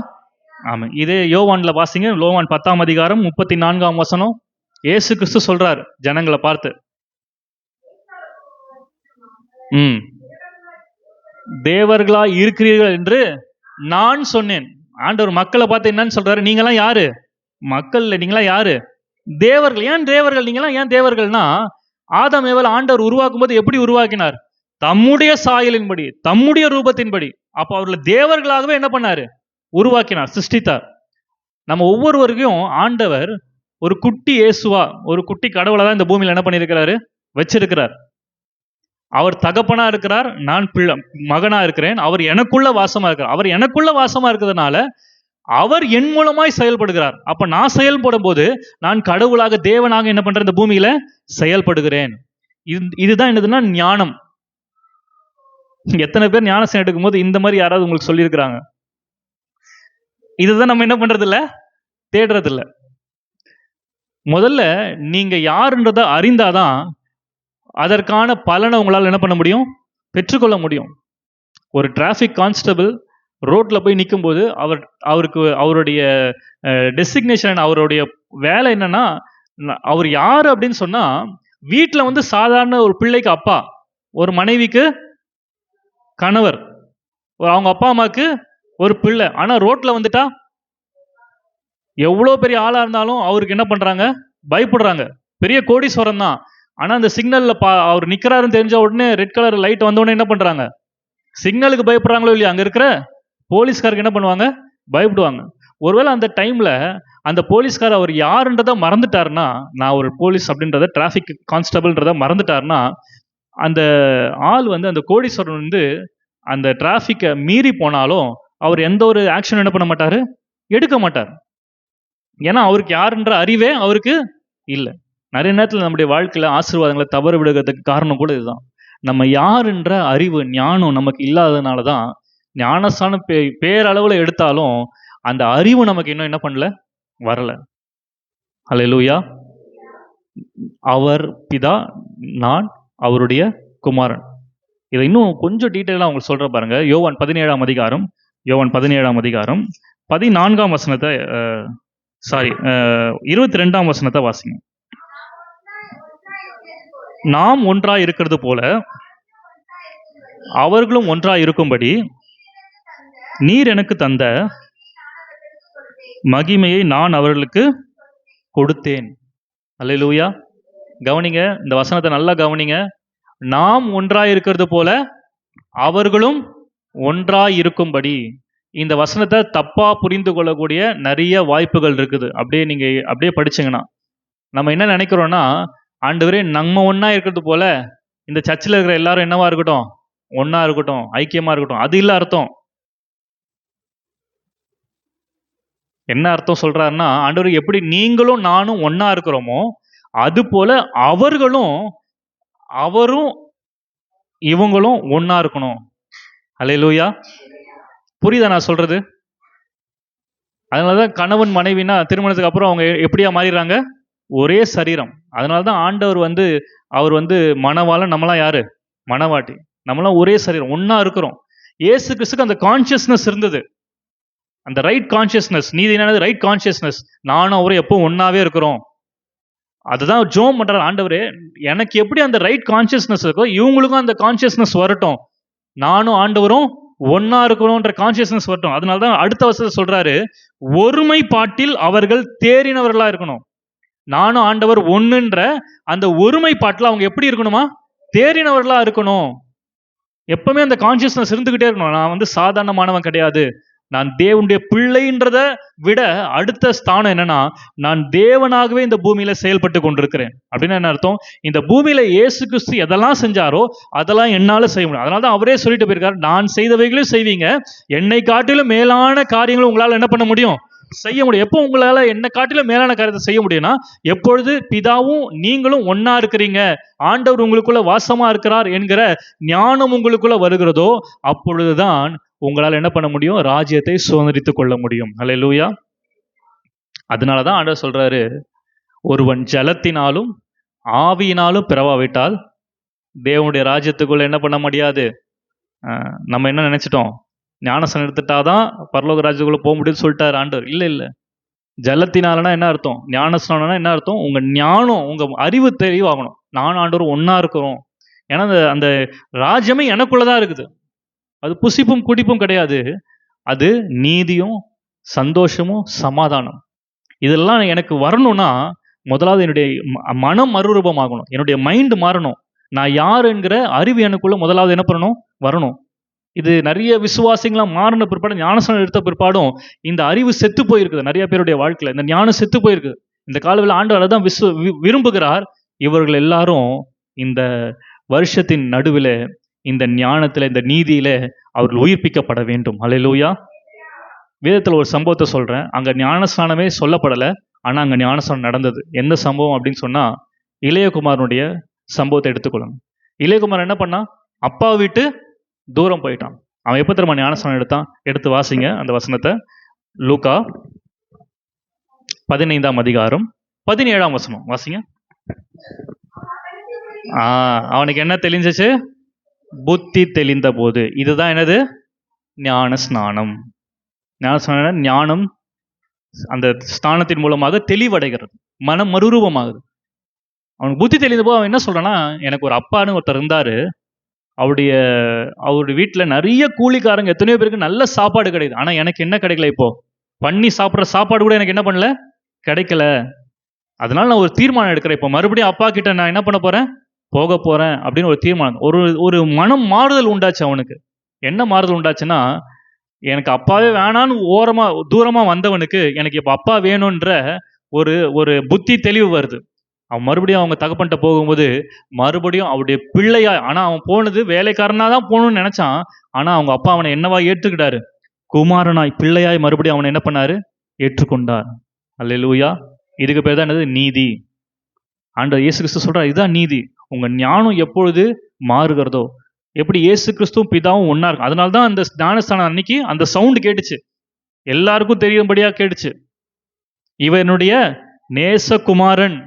ஆமாம். இதே யோவான்ல வாசிங்க, யோவான் 10ஆம் அதிகாரம் 34ஆம் வசனம். இயேசு கிறிஸ்து சொல்றாரு ஜனங்களை பார்த்து, தேவர்களாய் இருக்கிறீர்கள் என்று நான் சொன்னேன். ஆண்டவர் மக்களை பார்த்து என்னன்னு சொல்றாரு? நீங்களாம் யாரு? மக்கள் இல்ல, நீங்களாம் யாரு? தேவர்கள். ஏன் தேவர்கள்? நீங்களாம் ஏன் தேவர்கள்னா, ஆதாம் ஏவாளை ஆண்டவர் உருவாக்கும் போது எப்படி உருவாக்கினார்? தம்முடைய சாயலின்படி, தம்முடைய ரூபத்தின்படி. அப்ப அவர்களை தேவர்களாகவே என்ன பண்ணாரு? உருவாக்கினார், சிருஷ்டித்தார். நம்ம ஒவ்வொருவருக்கும் ஆண்டவர் ஒரு குட்டி இயேசுவா, ஒரு குட்டி கடவுளை தான் இந்த பூமியில என்ன பண்ணியிருக்கிறாரு? வச்சிருக்கிறார். அவர் தகப்பனா இருக்கிறார், நான் மகனா இருக்கிறேன். அவர் எனக்குள்ள வாசமா இருக்கிறார். அவர் எனக்குள்ள வாசமா இருக்கிறதுனால அவர் என் மூலமாய் செயல்படுகிறார். அப்ப நான் செயல்படும் போது நான் கடவுளாக, தேவனாக என்ன பண்றேன்? இந்த பூமியில செயல்படுகிறேன். இதுதான் என்னதுன்னா ஞானம். எத்தனை பேர் ஞானஸ்நானம் எடுக்கும் போது இந்த மாதிரி யாராவது உங்களுக்கு சொல்லியிருக்கிறாங்க? இதுதான் நம்ம என்ன பண்றது இல்ல, தேடுறது இல்ல. முதல்ல நீங்க யாருன்றதை அறிந்தாதான் அதற்கான பலனை உங்களால் என்ன பண்ண முடியும்? பெற்றுக்கொள்ள முடியும். ஒரு டிராஃபிக் கான்ஸ்டபிள் ரோட்ல போய் நிற்கும் போது அவருக்கு அவருடைய டெசிக்னேஷன், அவருடைய வேலை என்னன்னா, அவர் யாரு அப்படின்னு சொன்னா, வீட்டில் வந்து சாதாரண ஒரு பிள்ளைக்கு அப்பா, ஒரு மனைவிக்கு கணவர், அவங்க அப்பா அம்மாவுக்கு ஒரு பிள்ளை. ஆனா ரோட்ல வந்துட்டா எவ்வளோ பெரிய ஆளா இருந்தாலும் அவருக்கு என்ன பண்றாங்க? பயப்படுறாங்க. பெரிய கோடீஸ்வரன் தான். ஆனா அந்த சிக்னல்ல அவர் நிக்கிறாருன்னு தெரிஞ்ச உடனே, ரெட் கலர் லைட் வந்த உடனே என்ன பண்றாங்க? சிக்னலுக்கு பயப்படுறாங்களோ இல்லையா, அங்க இருக்கிற போலீஸ்காருக்கு என்ன பண்ணுவாங்க? பயப்படுவாங்க. ஒருவேளை அந்த டைம்ல அந்த போலீஸ்கார் அவர் யாருன்றதை மறந்துட்டாருன்னா, நான் ஒரு போலீஸ் அப்படின்றத, டிராஃபிக் கான்ஸ்டபிள்ன்றத மறந்துட்டாருன்னா, அந்த ஆள் வந்து, அந்த கோடீஸ்வரன் வந்து அந்த டிராஃபிக்கை மீறி போனாலும் அவர் எந்த ஒரு ஆக்ஷன் என்ன பண்ண மாட்டாரு? எடுக்க மாட்டார். ஏன்னா அவருக்கு யாருன்ற அறிவே அவருக்கு இல்லை. நிறைய நேரத்தில் நம்முடைய வாழ்க்கையில ஆசீர்வாதங்களை தவறு விடுகிறதுக்கு காரணம் கூட இதுதான். நம்ம யாருன்ற அறிவு, ஞானம் நமக்கு இல்லாததுனால தான் ஞானஸ்தானம் பேரளவுல எடுத்தாலும் அந்த அறிவு நமக்கு இன்னும் என்ன பண்ணல, வரல. அல்லேலூயா. அவர் பிதா, நான் அவருடைய குமாரன். இதை இன்னும் கொஞ்சம் டீட்டெயிலாக உங்களுக்கு சொல்ற பாருங்க. யோவான் 17ஆம் அதிகாரம், யோவான் 17ஆம் அதிகாரம் 14ஆம் வசனத்தை, 22ஆம் வசனத்தை வாசிங்க. நாம் ஒன்றாய் இருக்கிறது போல அவர்களும் ஒன்றாய் இருக்கும்படி நீர் எனக்கு தந்த மகிமையை நான் அவர்களுக்கு கொடுத்தேன். அல்லேலூயா. கவனிங்க, இந்த வசனத்தை நல்லா கவனிங்க. நாம் ஒன்றாய் இருக்கிறது போல அவர்களும் ஒன்றாய் இருக்கும்படி. இந்த வசனத்தை தப்பா புரிந்து கொள்ளக்கூடிய நிறைய வாய்ப்புகள் இருக்குது. அப்படியே படிச்சீங்கன்னா நம்ம என்ன நினைக்கிறோம்னா, ஆண்டவரே நம்ம ஒன்னா இருக்கிறது போல இந்த சர்ச்சில் இருக்கிற எல்லாரும் என்னவா இருக்கட்டும்? ஒன்னா இருக்கட்டும், ஐக்கியமா இருக்கட்டும். அது இல்ல அர்த்தம். என்ன அர்த்தம் சொல்றாருன்னா, ஆண்டவர் எப்படி நீங்களும் நானும் ஒன்னா இருக்கிறோமோ அது போல அவரும் இவங்களும் ஒன்னா இருக்கணும். அல்லேலூயா. புரியுதா நான் சொல்றது? அதனாலதான் கணவன் மனைவினா திருமணத்துக்கு அப்புறம் அவங்க எப்படியா மாறிடுறாங்க? ஒரே சரீரம். அதனாலதான் ஆண்டவர் வந்து, அவர் வந்து மணவாளன், நம்மளாம் யாரு? மணவாட்டி. நம்மளாம் ஒரே சரீரம், ஒன்னா இருக்கிறோம். இயேசு கிறிஸ்துக்கு அந்த கான்சியஸ்னஸ் இருந்தது, அந்த ரைட் கான்சியஸ்னஸ். நீதி என்னது? Right consciousness. நானும் அவரும் எப்போ ஒன்னாவே இருக்கிறோம். அதுதான் ஜோம் பண்றாரு, ஆண்டவரே எனக்கு எப்படி அந்த ரைட் கான்சியஸ்னஸ் இருக்கோ இவங்களுக்கும் அந்த கான்சியஸ்னஸ் வரட்டும். நானும் ஆண்டவரும் ஒன்னா இருக்கணும்ன்ற கான்சியஸ்னஸ் வரட்டும். அதனாலதான் அடுத்த வசனத்தை சொல்றாரு, ஒருமைப்பாட்டில் அவர்கள் தேறினவர்களா இருக்கணும். நானும் ஆண்டவர் ஒண்ணுன்ற அந்த ஒருமைப்பாட்டில் அவங்க எப்படி இருக்கணுமா? தேறினவர்களா இருக்கணும். எப்பவுமே அந்த கான்சியஸ்னஸ் இருந்துகிட்டே இருக்கணும். நான் சாதாரணமானவன் கிடையாது, நான் தேவனுடைய பிள்ளைன்றத விட அடுத்த ஸ்தானம் என்னன்னா, நான் தேவனாகவே இந்த பூமியில செயல்பட்டு கொண்டிருக்கிறேன். அப்படின்னு என்ன அர்த்தம்? இந்த பூமியில இயேசு கிறிஸ்து எதெல்லாம் செஞ்சாரோ அதெல்லாம் என்னால செய்ய முடியும். அதனால தான் அவரே சொல்லிட்டு போயிருக்காரு, நான் செய்தவைகளையும் செய்வீங்க, என்னை காட்டிலும் மேலான காரியங்களும் உங்களால என்ன பண்ண முடியும்? செய்ய முடியும். எப்போ உங்களால என்ன காட்டிலும் மேலான காரியத்தை செய்ய முடியும்னா, எப்பொழுது பிதாவும் நீங்களும் ஒன்னா இருக்கிறீங்க, ஆண்டவர் உங்களுக்குள்ள வாசமா இருக்கிறார் என்கிற ஞானம் உங்களுக்குள்ள வருகிறதோ, அப்பொழுதுதான் உங்களால் என்ன பண்ண முடியும்? ராஜ்யத்தை சுதந்திரித்துக் கொள்ள முடியும். அல்லேலூயா. அதனாலதான் ஆண்டவர் சொல்றாரு, ஒருவன் ஜலத்தினாலும் ஆவியினாலும் பிறவாவிட்டால் தேவனுடைய ராஜ்யத்துக்குள்ள என்ன பண்ண முடியாது. நம்ம என்ன நினைச்சிட்டோம்? ஞானஸ்நானம் எடுத்துட்டாதான் பரலோக ராஜ்யத்துக்குள்ள போக முடியும்னு சொல்லிட்டாரு ஆண்டவர். இல்ல, ஜலத்தினாலனா என்ன அர்த்தம்? ஞானஸ்நானம்னா என்ன அர்த்தம்? உங்க ஞானம், உங்க அறிவு தெளிவாகணும். நானும் ஆண்டவர் ஒன்னா இருக்கிறோம். ஏன்னா அந்த ராஜ்யமே எனக்குள்ளதான் இருக்குது. அது புசிப்பும் குடிப்பும் கிடையாது. அது நீதியும் சந்தோஷமும் சமாதானம். இதெல்லாம் எனக்கு வரணும்னா முதலாவது என்னுடைய மனம் மறுரூபமாகணும், என்னுடைய மைண்ட் மாறணும். நான் யார் என்கிற அறிவு எனக்குள்ள முதலாவது என்ன பண்ணணும்? வரணும். இது நிறைய விசுவாசிகளாம் மாறின பிற்பாடு, ஞானஸ்நானம் எடுத்த பிற்பாடும் இந்த அறிவு செத்து போயிருக்குது. நிறைய பேருடைய வாழ்க்கையில இந்த ஞானம் செத்து போயிருக்கு. இந்த காலவில் ஆண்டவர் தான் விரும்புகிறார். இவர்கள் எல்லாரும் இந்த வருஷத்தின் நடுவில் இந்த ஞானத்துல, இந்த நீதியில அவர்கள் உயிர்ப்பிக்கப்பட வேண்டும். அல்லேலூயா. வேதத்துல ஒரு சம்பவத்தை சொல்றேன். அங்க ஞானஸ்நானமே சொல்லப்படலை, ஆனா அங்க ஞானஸ்நானம் நடந்தது. எந்த சம்பவம் அப்படின்னு சொன்னா, இளையகுமாரனுடைய சம்பவத்தை எடுத்துக்கொள்ளுங்க. இளையகுமார் என்ன பண்ணா? அப்பா விட்டு தூரம் போயிட்டான். அவன் எப்ப தெரியுமா ஞானஸ்நானம் எடுத்தான்? எடுத்து வாசிங்க அந்த வசனத்தை. லூக்கா 15ஆம் அதிகாரம் 17ஆம் வசனம் வாசிங்க. அவனுக்கு என்ன தெளிஞ்சிச்சு? புத்தி தெளிந்த போது. இதுதான் என்னது? ஞானஸ்நானம். ஞானஸ்நானம், ஞானம் அந்த ஸ்தானத்தின் மூலமாக தெளிவடைகிறது, மனம் மறுரூபமாகுது. அவனுக்கு புத்தி தெளிந்த போது அவன் என்ன சொல்றான்னா, எனக்கு ஒரு அப்பான்னு ஒருத்தர் இருந்தாரு, அவருடைய வீட்டில் நிறைய கூலிக்காரங்க, எத்தனையோ பேருக்கு நல்ல சாப்பாடு கிடைக்குது, ஆனா எனக்கு என்ன கிடைக்கல? இப்போ பண்ணி சாப்பிட்ற சாப்பாடு கூட எனக்கு என்ன பண்ணல? கிடைக்கல. அதனால நான் ஒரு தீர்மானம் எடுக்கிறேன், இப்போ மறுபடியும் அப்பா கிட்ட நான் என்ன பண்ண போறேன்? போக போறேன் அப்படின்னு ஒரு தீர்மானம். ஒரு மனம் மாறுதல் உண்டாச்சு அவனுக்கு. என்ன மாறுதல் உண்டாச்சுன்னா, எனக்கு அப்பாவே வேணான்னு தூரமா வந்தவனுக்கு எனக்கு இப்போ அப்பா வேணும்ன்ற ஒரு புத்தி தெளிவு வருது. அவன் மறுபடியும் அவங்க தகப்பன்ட்ட போகும்போது மறுபடியும் அவருடைய பிள்ளையா, ஆனா அவன் போனது வேலைக்காரனா தான் போகணும்னு நினைச்சான். ஆனா அவங்க அப்பா அவனை என்னவா ஏற்றுக்கிட்டாரு? குமாரனாய், பிள்ளையாய் மறுபடியும் அவனை என்ன பண்ணாரு? ஏற்றுக்கொண்டார். அல்லேலூயா. இதுக்கு பேர் தான் என்னது? நீதி. ஆண்டவர் இயேசு கிறிஸ்து சொல்றார், இதுதான் நீதி. உங்க ஞானம் எப்பொழுது மாறுகிறதோ, எப்படி இயேசு கிறிஸ்துவும் பிதாவும் ஒன்னா இருக்கும். அதனால்தான் அந்த ஞானஸ்தானம் அன்னைக்கு அந்த சவுண்ட் கேட்டுச்சு, எல்லாருக்கும் தெரியும்படியா கேட்டுச்சு, இவனுடைய நேசகுமாரன்.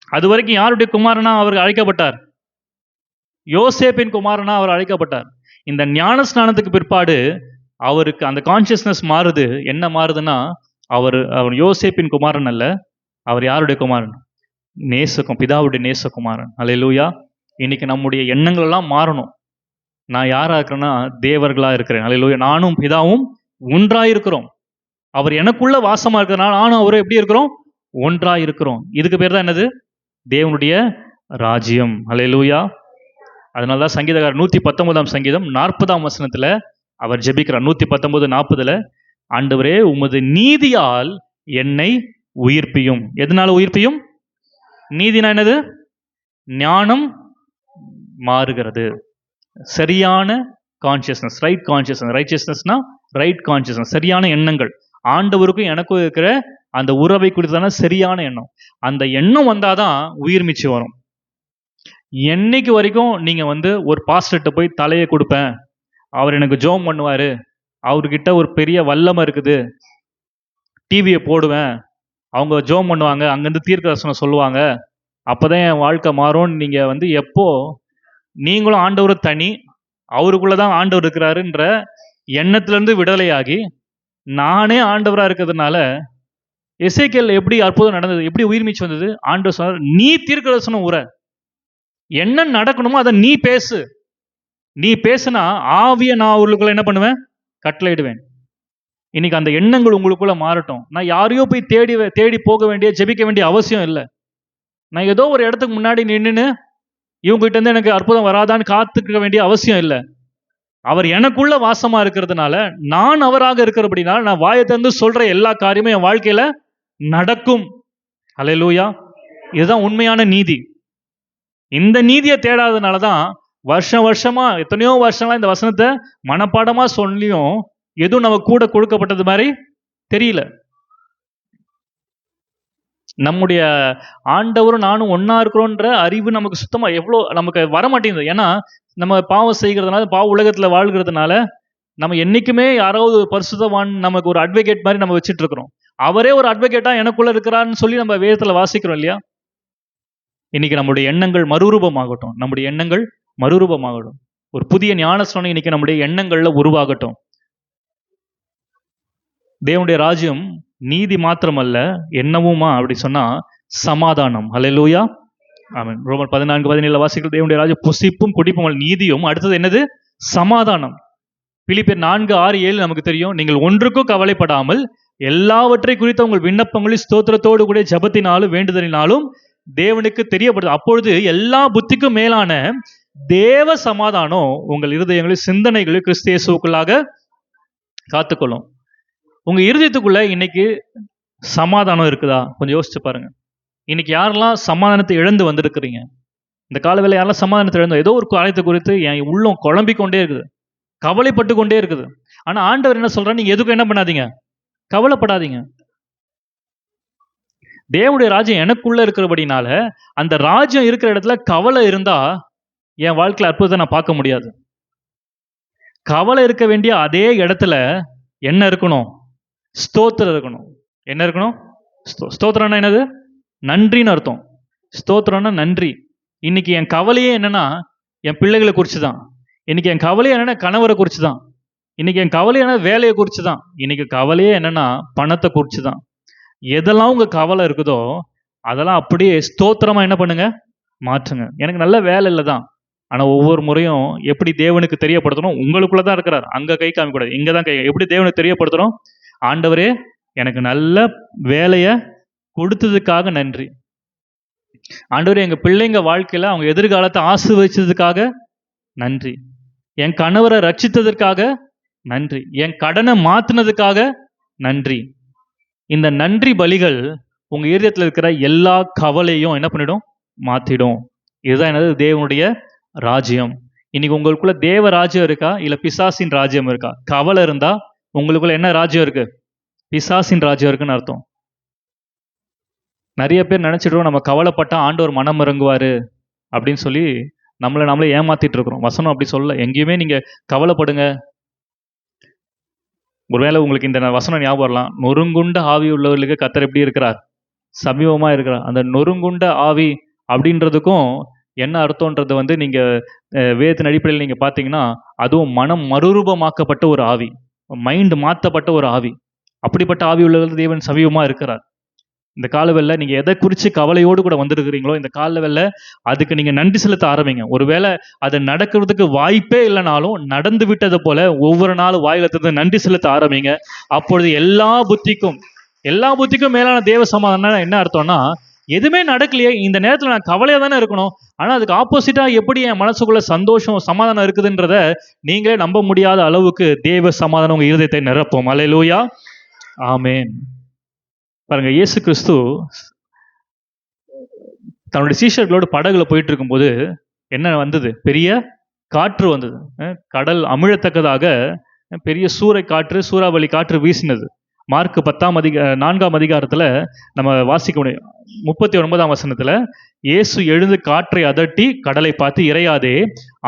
அது வரைக்கும் யாருடைய குமாரனா அவர் அழைக்கப்பட்டார்? யோசேப்பின் குமாரனா அவர் அழைக்கப்பட்டார். இந்த ஞானஸ்நானத்துக்கு பிற்பாடு அவருக்கு அந்த கான்சியஸ்னஸ் மாறுது. என்ன மாறுதுன்னா, அவர் யோசேப்பின் குமாரன் அல்ல, அவர் யாருடைய குமாரன்? பிதாவுடைய நேசகுமாரன். அல்லேலூயா. இன்னைக்கு நம்முடைய எண்ணங்கள் எல்லாம் மாறணும். நான் யாரா இருக்கிறேன்னா தேவர்களா இருக்கிறேன். அல்லேலூயா. நானும் பிதாவும் ஒன்றாயிருக்கிறோம். அவர் எனக்குள்ள வாசமா இருக்கிறதுனால நானும் அவரும் எப்படி இருக்கிறோம்? ஒன்றாயிருக்கிறோம். இதுக்கு பேர் தான் என்னது? தேவனுடைய ராஜ்யம். அல்லேலூயா. அதனாலதான் சங்கீதக்காரர் 119ஆம் சங்கீதம் 40ஆம் வசனத்துல அவர் ஜெபிக்கிறார். 119:40, ஆண்டவரே உமது நீதியால் என்னை உயிர்ப்பியும். எதனால உயிர்ப்பியும்? நீதினா என்னது? ஞானம் மாறுகிறது, சரியான கான்சியஸ்னஸ், ரைட் கான்சியஸ்னஸ். ரைச்சியஸ்னஸ்னா ரைட் கான்சியஸ்னஸ், சரியான எண்ணங்கள். ஆண்டவருக்கும் எனக்கும் இருக்கிற அந்த உறவை குறித்தான சரியான எண்ணம். அந்த எண்ணம் வந்தாதான் உயிர் மிச்சு வரும். என்னைக்கு வரைக்கும் நீங்க ஒரு பாஸ்டர்கிட்ட போய் தலையை கொடுப்பேன், அவர் எனக்கு ஜோம் பண்ணுவாரு, அவர்கிட்ட ஒரு பெரிய வல்லமை இருக்குது, டிவியை போடுவேன், அவங்க ஜோம் பண்ணுவாங்க, அங்கேருந்து தீர்க்க தரிசனம் சொல்லுவாங்க, அப்போதான் என் வாழ்க்கை மாறும், நீங்க எப்போ நீங்களும் ஆண்டவர் தனி, அவருக்குள்ளதான் ஆண்டவர் இருக்கிறாருன்ற எண்ணத்திலிருந்து விடுதலையாகி நானே ஆண்டவரா இருக்கிறதுனால, எசேக்கியேல் எப்படி அற்புதம் நடந்தது, எப்படி உயிர் மீச்சு வந்தது? ஆண்டவர் சொன்னார், நீ தீர்க்க தரிசனம் உரை, என்ன நடக்கணுமோ அதை நீ பேசு. நீ பேசினா ஆவிய நான் அவர்களுக்குள்ள என்ன பண்ணுவேன்? கட்டளையிடுவேன். இன்னைக்கு அந்த எண்ணங்கள் உங்களுக்குள்ள மாறட்டும். நான் யாரையோ போய் தேடி போக வேண்டிய, ஜெபிக்க வேண்டிய அவசியம் இல்லை. நான் ஏதோ ஒரு இடத்துக்கு முன்னாடி நின்றுன்னு இவங்க கிட்ட இருந்து எனக்கு அற்புதம் வராதான்னு காத்துக்க வேண்டிய அவசியம் இல்லை. அவர் எனக்குள்ள வாசமா இருக்கிறதுனால, நான் அவராக இருக்கிறபடினால, நான் வாயை திறந்து சொல்ற எல்லா காரியமும் என் வாழ்க்கையில நடக்கும். ஹல்லேலூயா. இதுதான் உண்மையான நீதி. இந்த நீதியை தேடாதனால தான் வருஷமா எத்தனையோ வருஷங்களா இந்த வசனத்தை மனப்பாடமா சொல்லியும் எதுவும் நம்ம கூட கொடுக்கப்பட்டது மாதிரி தெரியல. நம்முடைய ஆண்டவரும் நானும் ஒன்னா இருக்கிறோன்ற அறிவு நமக்கு சுத்தமா எவ்வளோ நமக்கு வர மாட்டேங்குது. ஏன்னா நம்ம பாவம் செய்கிறதுனால, பாவ உலகத்துல வாழ்கிறதுனால, நம்ம என்னைக்குமே யாராவது பரிசுத்தவான் நமக்கு ஒரு அட்வொகேட் மாதிரி நம்ம வச்சுட்டு இருக்கிறோம். அவரே ஒரு அட்வொகேட்டா எனக்குள்ள இருக்கிறான்னு சொல்லி நம்ம வேதத்துல வாசிக்கிறோம் இல்லையா? இன்னைக்கு நம்முடைய எண்ணங்கள் மறுரூபமாகட்டும். நம்முடைய எண்ணங்கள் மறுரூபமாகட்டும். ஒரு புதிய ஞானஸ்நானம் இன்னைக்கு நம்முடைய எண்ணங்கள்ல உருவாகட்டும். தேவனுடைய ராஜ்யம் நீதி மாத்திரமல்ல, என்னவுமா அப்படி சொன்னா சமாதானம். ஹல்லேலூயா. ஆமென். ரோமர் 14:17 வாசிக்கிற தேவனுடைய ராஜ்யம் புசிப்பும் குடிப்பும் நீதியும். அடுத்தது என்னது? சமாதானம். பிலிப்பியர் 4:6-7 நமக்கு தெரியும். நீங்கள் ஒன்றுக்கும் கவலைப்படாமல் எல்லாவற்றை குறித்த உங்கள் விண்ணப்பங்களில் ஸ்தோத்திரத்தோடு கூட ஜெபத்தினாலும் வேண்டுதலினாலும் தேவனுக்கு தெரியப்படுது. அப்பொழுது எல்லா புத்திக்கும் மேலான தேவ சமாதானம் உங்கள் இருதயங்களில் சிந்தனைகளில் கிறிஸ்து இயேசுவுக்குள்ளாக காத்துக்கொள்ளும். உங்க இருதயத்துக்குள்ள இன்னைக்கு சமாதானம் இருக்குதா? கொஞ்சம் யோசிச்சு பாருங்க. இன்னைக்கு யாரெல்லாம் சமாதானத்தை இழந்து வந்திருக்கிறீங்க? இந்த காலவேளை யாரெல்லாம் சமாதானத்தை இழந்து ஏதோ ஒரு காரியத்தை குறித்து என் உள்ளம் குழம்பிக் கொண்டே இருக்குது, கவலைப்பட்டு கொண்டே இருக்குது. ஆனா ஆண்டவர் என்ன சொல்றாரு? நீங்க எதுக்கும் என்ன பண்ணாதீங்க, கவலைப்படாதீங்க. தேவனுடைய ராஜ்யம் எனக்குள்ள இருக்கிறபடினால, அந்த ராஜ்யம் இருக்கிற இடத்துல கவலை இருந்தா என் வாழ்க்கையில அற்புதத்தை நான் பார்க்க முடியாது. கவலை இருக்க வேண்டிய அதே இடத்துல என்ன இருக்கணும்? ஸ்தோத்திரம் இருக்கணும். என்ன இருக்கணும்? ஸ்தோத்திரம்னா என்னது? நன்றின்னு அர்த்தம். ஸ்தோத்திரம்னா நன்றி. இன்னைக்கு என் கவலையே என்னன்னா என் பிள்ளைகளை குறித்து தான். இன்னைக்கு என் கவலையே என்னன்னா கணவரை குறித்து தான். இன்னைக்கு என் கவலை என்ன? வேலையை குறித்து தான். இன்னைக்கு கவலையே என்னன்னா பணத்தை குறித்து தான். எதெல்லாம் உங்க கவலை இருக்குதோ அதெல்லாம் அப்படியே ஸ்தோத்திரமா என்ன பண்ணுங்க? மாற்றுங்க. எனக்கு நல்ல வேலை இல்லை தான், ஆனா ஒவ்வொரு முறையும் எப்படி தேவனுக்கு தெரியப்படுத்தணும்? உங்களுக்குள்ளதான் இருக்கிறார், அங்க கை காமிக்கூடாது, இங்கதான் கை. எப்படி தேவனுக்கு தெரியப்படுத்தணும்? ஆண்டவரே எனக்கு நல்ல வேலையை கொடுத்ததுக்காக நன்றி. ஆண்டவரே எங்க பிள்ளைங்க வாழ்க்கையில அவங்க எதிர்காலத்தை ஆசீர்வதிச்சதுக்காக நன்றி. என் கணவரை ரட்சித்ததற்காக நன்றி. என் கடனை மாத்தினதுக்காக நன்றி. இந்த நன்றி பலிகள் உங்க இருதயத்தில் இருக்கிற எல்லா கவலையும் என்ன பண்ணிடும்? மாத்திடும். இதுதான் என்னது? தேவனுடைய ராஜ்யம். இன்னைக்கு உங்களுக்குள்ள தேவ ராஜ்யம் இருக்கா, இல்ல பிசாசின் ராஜ்யம் இருக்கா? கவலை இருந்தா உங்களுக்குள்ள என்ன ராஜ்யம் இருக்கு? பிசாசின் ராஜ்யம் இருக்குன்னு அர்த்தம். நிறைய பேர் நினைச்சிடுவோம் நம்ம கவலைப்பட்டா ஆண்டவர் மனம் இறங்குவாரு அப்படின்னு சொல்லி நம்மளே ஏமாத்திட்டு இருக்கிறோம். வசனம் அப்படி சொல்ல. எங்கேயுமே நீங்க கவலைப்படுங்க. ஒருவேளை உங்களுக்கு இந்த வசனம் ஞாபகம் வரலாம். நொறுங்குண்ட ஆவி உள்ளவர்களுக்கு கர்த்தர் எப்படி இருக்கிறார்? சமீபமா இருக்கிறார். அந்த நொறுங்குண்ட ஆவி அப்படின்றதுக்கும் என்ன அர்த்தம்ன்றது வந்து நீங்க வேதத்தின் அடிப்படையில் நீங்க பார்த்தீங்கன்னா, அதுவும் மனம் மறுரூபமாக்கப்பட்ட ஒரு ஆவி, மைண்ட் மாற்றப்பட்ட ஒரு ஆவி. அப்படிப்பட்ட ஆவி உள்ளவர்கள் தேவன் சமீபமா இருக்கிறார். இந்த காலவெல்ல நீங்க எதை குறித்து கவலையோடு கூட வந்திருக்கிறீங்களோ, இந்த காலவெல்ல அதுக்கு நீங்க நன்றி செலுத்த ஆரம்பிங்க. ஒருவேளை அது நடக்கிறதுக்கு வாய்ப்பே இல்லைனாலும் நடந்து விட்டது போல ஒவ்வொரு நாளும் வாயில திறந்து நன்றி செலுத்த ஆரம்பிங்க. அப்பொழுது எல்லா புத்திக்கும் மேலான தேவ சமாதானம் என்ன அர்த்தம்னா, எதுவுமே நடக்கலையே, இந்த நேரத்துல நான் கவலையா தானே இருக்கணும், ஆனா அதுக்கு ஆப்போசிட்டா எப்படி என் மனசுக்குள்ள சந்தோஷம் சமாதானம் இருக்குதுன்றத நீங்களே நம்ப முடியாத அளவுக்கு தேவ சமாதானம் உங்க இருதயத்தை நிரப்பும். அல்லேலூயா. ஆமென். பாருங்க, இயேசு கிறிஸ்து தன்னுடைய சீஷர்களோடு படகுல போயிட்டு இருக்கும்போது என்ன வந்தது? பெரிய காற்று வந்தது. கடல் அமிழத்தக்கதாக பெரிய சூறாவளி காற்று வீசினது. மார்க் 4ஆம் அதிகாரத்துல நம்ம வாசிக்க முடியும். 39ஆம் வசனத்துல இயேசு எழுந்து காற்றை அதட்டி கடலை பார்த்து, இறையாதே,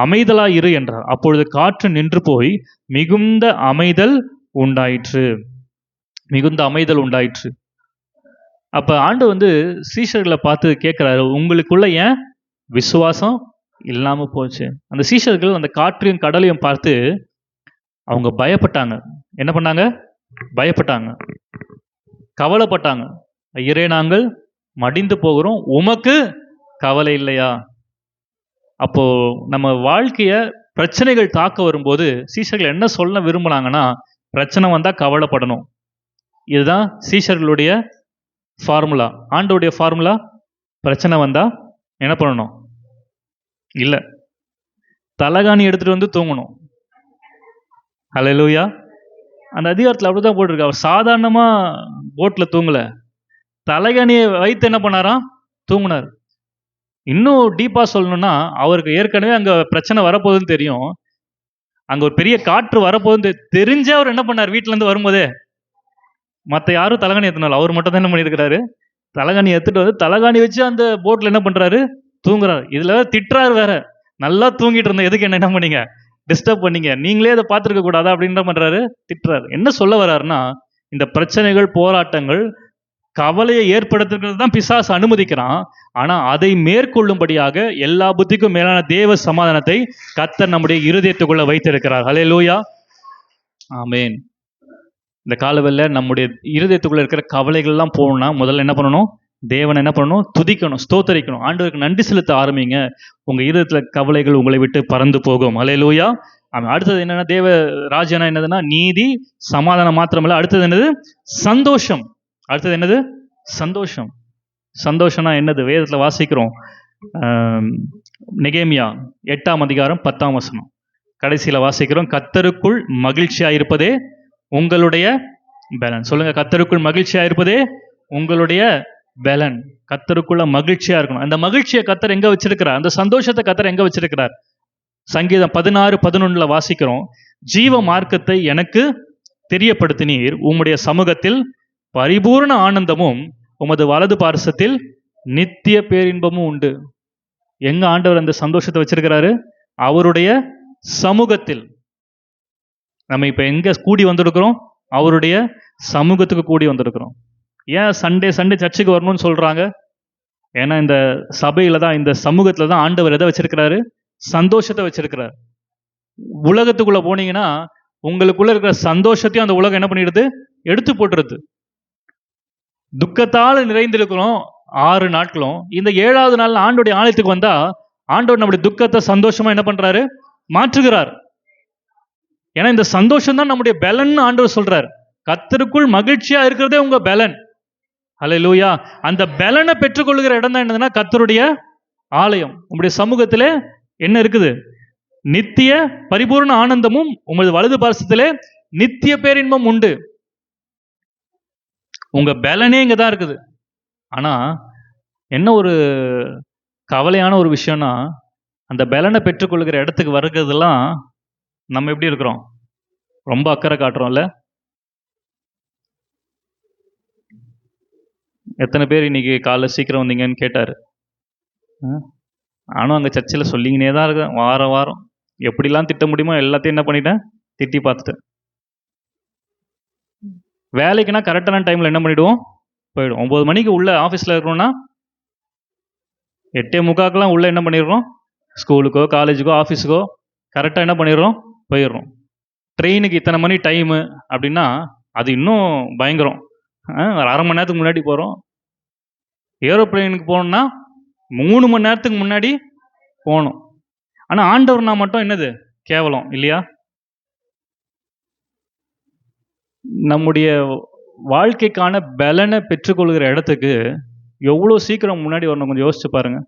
அமைதலா இரு என்றார். அப்பொழுது காற்று நின்று போய் மிகுந்த அமைதல் உண்டாயிற்று. அப்ப ஆண்டு வந்து சீஷர்களை பார்த்து கேட்கிறாரு, உங்களுக்குள்ள ஏன் விசுவாசம் இல்லாம போச்சு? அந்த சீஷர்கள் அந்த காற்றையும் கடலையும் பார்த்து அவங்க பயப்பட்டாங்க. என்ன பண்ணாங்க? பயப்பட்டாங்க, கவலைப்பட்டாங்க. ஐயரே, நாங்கள் மடிந்து போகிறோம், உமக்கு கவலை இல்லையா? அப்போ நம்ம வாழ்க்கைய பிரச்சனைகள் தாக்க வரும்போது சீஷர்கள் என்ன சொல்ல விரும்புனாங்கன்னா, பிரச்சனை வந்தா கவலைப்படணும். இதுதான் சீஷர்களுடைய ஃபார்முலா. ஆண்டவருடைய ஃபார்முலா, பிரச்சனை வந்தா என்ன பண்ணணும்? இல்ல, தலகாணி எடுத்துட்டு வந்து தூங்கணும். ஹல்லேலூயா. அந்த அதிகாரத்தில் அப்படிதான் போட்டிருக்கு. அவர் சாதாரணமா போட்ல தூங்கல, தலைகாணியை வைத்து என்ன பண்ணாராம்? தூங்கினார். இன்னும் டீப்பா சொல்லணும்னா, அவருக்கு ஏற்கனவே அங்க பிரச்சனை வரப்போகுதுன்னு தெரியும். அங்க ஒரு பெரிய காற்று வரப்போகுதுன்னு தெரிஞ்சே அவர் என்ன பண்ணார்? வீட்டுல இருந்து வரும்போதே, மத்த யாரும் தலகாணி எடுத்துனாலும் அவர் மட்டும் தான் என்ன பண்ணியிருக்கிறாரு? தலகாணி எடுத்துட்டு வந்து தலகாணி வச்சு அந்த போட்ல என்ன பண்றாரு? தூங்குறாரு. இதுல திட்டுறாரு வேற, நல்லா தூங்கிட்டு இருந்த எதுக்கு என்ன பண்ணீங்க? டிஸ்டர்ப் பண்ணீங்க, நீங்களே அதை பார்த்துருக்க கூடாதா அப்படின்னு என்ன பண்றாரு? திட்டுறாரு. என்ன சொல்ல வர்றாருன்னா, இந்த பிரச்சனைகள், போராட்டங்கள், கவலையை ஏற்படுத்துறது தான் பிசாசு அனுமதிக்கிறான். ஆனா அதை மேற்கொள்ளும்படியாக எல்லா புத்திக்கும் மேலான தேவ சமாதானத்தை கர்த்தர் நம்முடைய இருதயத்துக்குள்ள வைத்திருக்கிறார். ஹல்லேலூயா, ஆமென். இந்த காலவெல்ல நம்முடைய இருதயத்துக்குள்ள இருக்கிற கவலைகள் எல்லாம் போகணும்னா முதல்ல என்ன பண்ணணும்? தேவனை என்ன பண்ணணும்? துதிக்கணும், ஸ்தோத்தரிக்கணும், ஆண்டவருக்கு நன்றி செலுத்த ஆரம்பிங்க. உங்க இருதயத்துல கவலைகள் உங்களை விட்டு பறந்து போகும். ஹல்லேலூயா. அடுத்தது என்னன்னா, தேவ ராஜ்யம்னா என்னதுன்னா நீதி, சமாதானம் மாத்திரமல்ல, அடுத்தது என்னது? சந்தோஷம். அடுத்தது என்னது? சந்தோஷம். சந்தோஷம்னா என்னது? வேதத்துல வாசிக்கிறோம். நெகேமியா 8ஆம் அதிகாரம் 10ஆம் வசனம் கடைசியில வாசிக்கிறோம், கர்த்தருக்குள் மகிழ்ச்சியா இருப்பதே உங்களுடைய பலன். சொல்லுங்க, கர்த்தருக்குள் மகிழ்ச்சியா இருப்பதே உங்களுடைய பலன். கர்த்தருக்குள்ள மகிழ்ச்சியா இருக்கணும். அந்த மகிழ்ச்சியை கர்த்தர் எங்க வச்சிருக்கிறார்? அந்த சந்தோஷத்தை கர்த்தர் எங்க வச்சிருக்கிறார்? சங்கீதம் 16:11 வாசிக்கிறோம், ஜீவ மார்க்கத்தை எனக்கு தெரியப்படுத்தினீர், உம்முடைய சமூகத்தில் பரிபூர்ண ஆனந்தமும் உமது வலது பார்சத்தில் நித்திய பேரின்பமும் உண்டு. எங்க ஆண்டவர் அந்த சந்தோஷத்தை வச்சிருக்கிறாரு? அவருடைய சமூகத்தில். நம்ம இப்ப எங்க கூடி வந்திருக்கிறோம்? அவருடைய சமூகத்துக்கு கூடி வந்திருக்கிறோம். ஏன் சண்டே சர்ச்சுக்கு வரணும்னு சொல்றாங்க? ஏன்னா இந்த சபையில தான், இந்த சமூகத்துல தான் ஆண்டவர் எதை வச்சிருக்கிறாரு? சந்தோஷத்தை வச்சிருக்கிறார். உலகத்துக்குள்ள போனீங்கன்னா உங்களுக்குள்ள இருக்கிற சந்தோஷத்தையும் அந்த உலகம் என்ன பண்ணிடுது? எடுத்து போட்டுருது. துக்கத்தால் நிறைந்திருக்கிறோம் 6 நாட்களும். இந்த 7வது நாள் ஆண்டோடைய ஆலயத்துக்கு வந்தா ஆண்டவர் நம்முடைய துக்கத்தை சந்தோஷமா என்ன பண்றாரு? மாற்றுகிறார். ஏன்னா இந்த சந்தோஷம் தான் நம்முடைய பலன் ஆண்டவர் சொல்றார். கர்த்தருக்குள் மகிழ்ச்சியா இருக்கிறதே உங்க பலன். ஹல்லேலூயா. அந்த பலனை பெற்றுக்கொள்கிற இடம் தான் என்னதுன்னா கர்த்தருடைய ஆலயம். உங்களுடைய சமூகத்திலே என்ன இருக்குது? நித்திய பரிபூர்ண ஆனந்தமும் உமது வலது பார்சத்திலே நித்திய பேரின்பம் உண்டு. உங்க பலனே இங்க தான் இருக்குது. ஆனா என்ன ஒரு கவலையான ஒரு விஷயம்னா, அந்த பலனை பெற்றுக்கொள்கிற இடத்துக்கு வருகிறதெல்லாம் நம்ம எப்படி இருக்கிறோம்? ரொம்ப அக்கறை காட்டுறோம்ல. எத்தனை பேர் இன்னைக்கு காலைல சீக்கிரம் வந்தீங்கன்னு கேட்டாரு. நானும் அங்கே சர்ச்சில் சொல்லிங்கனே தான் இருக்கேன். வாரம் வாரம் எப்படிலாம் திட்ட முடியுமோ எல்லாத்தையும் என்ன பண்ணிட்டேன்? திட்டி பார்த்துட்டேன். வேலைக்குன்னா கரெக்டான டைமில் என்ன பண்ணிவிடுவோம்? போயிடும். 9 மணிக்கு உள்ள ஆஃபீஸில் இருக்கணும்னா 8:45 உள்ளே என்ன பண்ணிடுறோம்? ஸ்கூலுக்கோ காலேஜுக்கோ ஆஃபீஸுக்கோ கரெக்டாக என்ன பண்ணிடுறோம்? போயிடுறோம். ட்ரெயினுக்கு இத்தனை மணி டைமு அப்படின்னா அது இன்னும் பயங்கரம். ஒரு அரை மணி நேரத்துக்கு முன்னாடி போகிறோம். ஏரோப்ளேனுக்கு போகணுன்னா 3 மணி நேரத்துக்கு முன்னாடி போகணும். ஆனால் ஆண்டவர்னா மட்டும் என்னது? கேவலம் இல்லையா? நம்முடைய வாழ்க்கைக்கான பலனை பெற்றுக்கொள்கிற இடத்துக்கு எவ்வளோ சீக்கிரம் முன்னாடி வரணும்? கொஞ்சம் யோசிச்சு பாருங்க.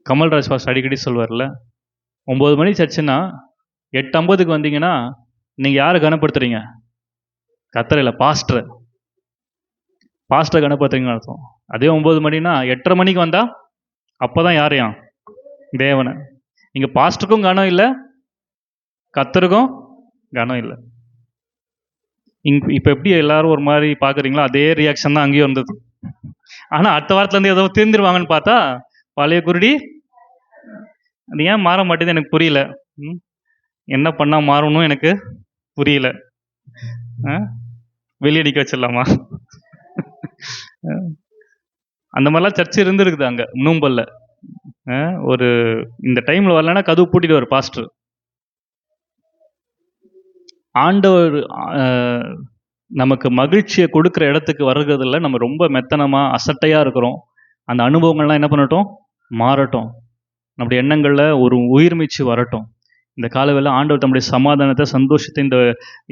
கமல்ராஜ் பாஸ்டர் அடிக்கடி சொல்வார்ல, 9 மணி சர்ச்சுன்னா 8:50 வந்தீங்கன்னா நீங்கள் யாரை கனப்படுத்துறீங்க? கர்த்தரை இல்லை, பாஸ்டரை கனப்படுத்துறீங்கன்னு அர்த்தம். அதே 9 மணினா 8:30 மணிக்கு வந்தா அப்போதான் யாரையும்? தேவனை. இங்கே பாஸ்டருக்கும் கனம் இல்லை, கர்த்தருக்கும் கனம் இல்லை. இப்போ எப்படி எல்லாரும் ஒரு மாதிரி பார்க்குறீங்களோ அதே ரியாக்ஷன் தான் அங்கேயும் இருந்தது. ஆனால் அடுத்த வாரத்துலேருந்து ஏதோ திருந்திருவாங்கன்னு பார்த்தா பழைய குருடி. அது ஏன் மாற மாட்டேது எனக்கு புரியல. என்ன பண்ணால் மாறணும் எனக்கு புரியல. வெளியடிக்க வச்சிடலாமா? அந்த மாதிரிலாம் சர்ச்சு இருந்துருக்குது அங்கே நூம்பல்ல. ஒரு இந்த டைமில் வரலன்னா கதவு பூட்டிட்டு ஒரு பாஸ்டர். ஆண்டவர் நமக்கு மகிழ்ச்சியை கொடுக்குற இடத்துக்கு வருகிறதில்ல நம்ம ரொம்ப மெத்தனமாக அசட்டையாக இருக்கிறோம். அந்த அனுபவங்கள்லாம் என்ன பண்ணட்டும்? மாறட்டும். நம்முடைய எண்ணங்களில் ஒரு உயிர்மீச்சு வரட்டும். இந்த காலவெல்லாம் ஆண்டவர் தம்முடைய சமாதானத்தை, சந்தோஷத்தை இந்த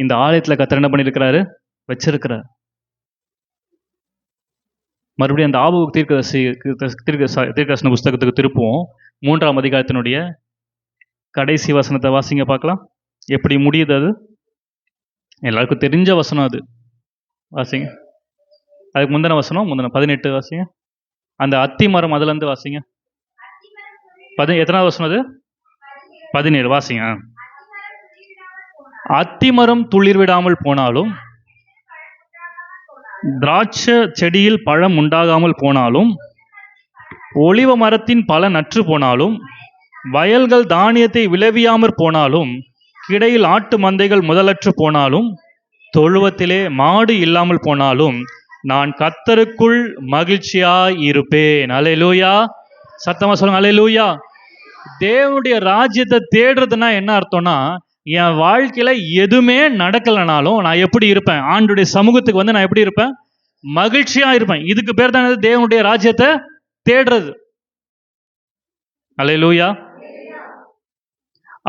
இந்த ஆலயத்தில் கர்த்தர் என்ன பண்ணியிருக்கிறாரு? வச்சிருக்கிறார். மறுபடியும் அந்த ஆபகு தீர்க்கதரிசன புஸ்தகத்துக்கு திருப்புவோம். 3ஆம் அதிகாரத்தினுடைய கடைசி வசனத்தை வாசிங்க பார்க்கலாம். எப்படி முடியுது அது? எல்லாருக்கும் தெரிஞ்ச வசனம் அது. வாசிங்க. அதுக்கு முந்தின வசனம் 18 வாசிங்க. அந்த அத்தி மரம் அதுலேருந்து வாசிங்க. எத்தனாவது வசனம் அது? 17 வாசிங்க. அத்திமரம் துளிர் விடாமல் போனாலும், திராட்சை செடியில் பழம் உண்டாகாமல் போனாலும், ஒலிவ மரத்தின் பல நற்று போனாலும், வயல்கள் தானியத்தை விளைவியாமற் போனாலும், கிடையில் ஆட்டு மந்தைகள் முதலற்று போனாலும், தொழுவத்திலே மாடு இல்லாமல் போனாலும், நான் கர்த்தருக்குள் மகிழ்ச்சியாய் இருப்பேன். அல்லேலூயா. சத்தமா சொல்லுங்க, அல்லேலூயா. தேவனுடைய ராஜ்யத்தை தேடுறதுன்னா என்ன அர்த்தம்னா, என் வாழ்க்கையில எதுவுமே நடக்கலைனாலும் நான் எப்படி இருப்பேன்? ஆண்டுடைய சமூகத்துக்கு வந்து நான் எப்படி இருப்பேன்? மகிழ்ச்சியா இருப்பேன். இதுக்கு பேர் தான் தேவனுடைய ராஜ்யத்தை தேடுறது. அல்லேலூயா.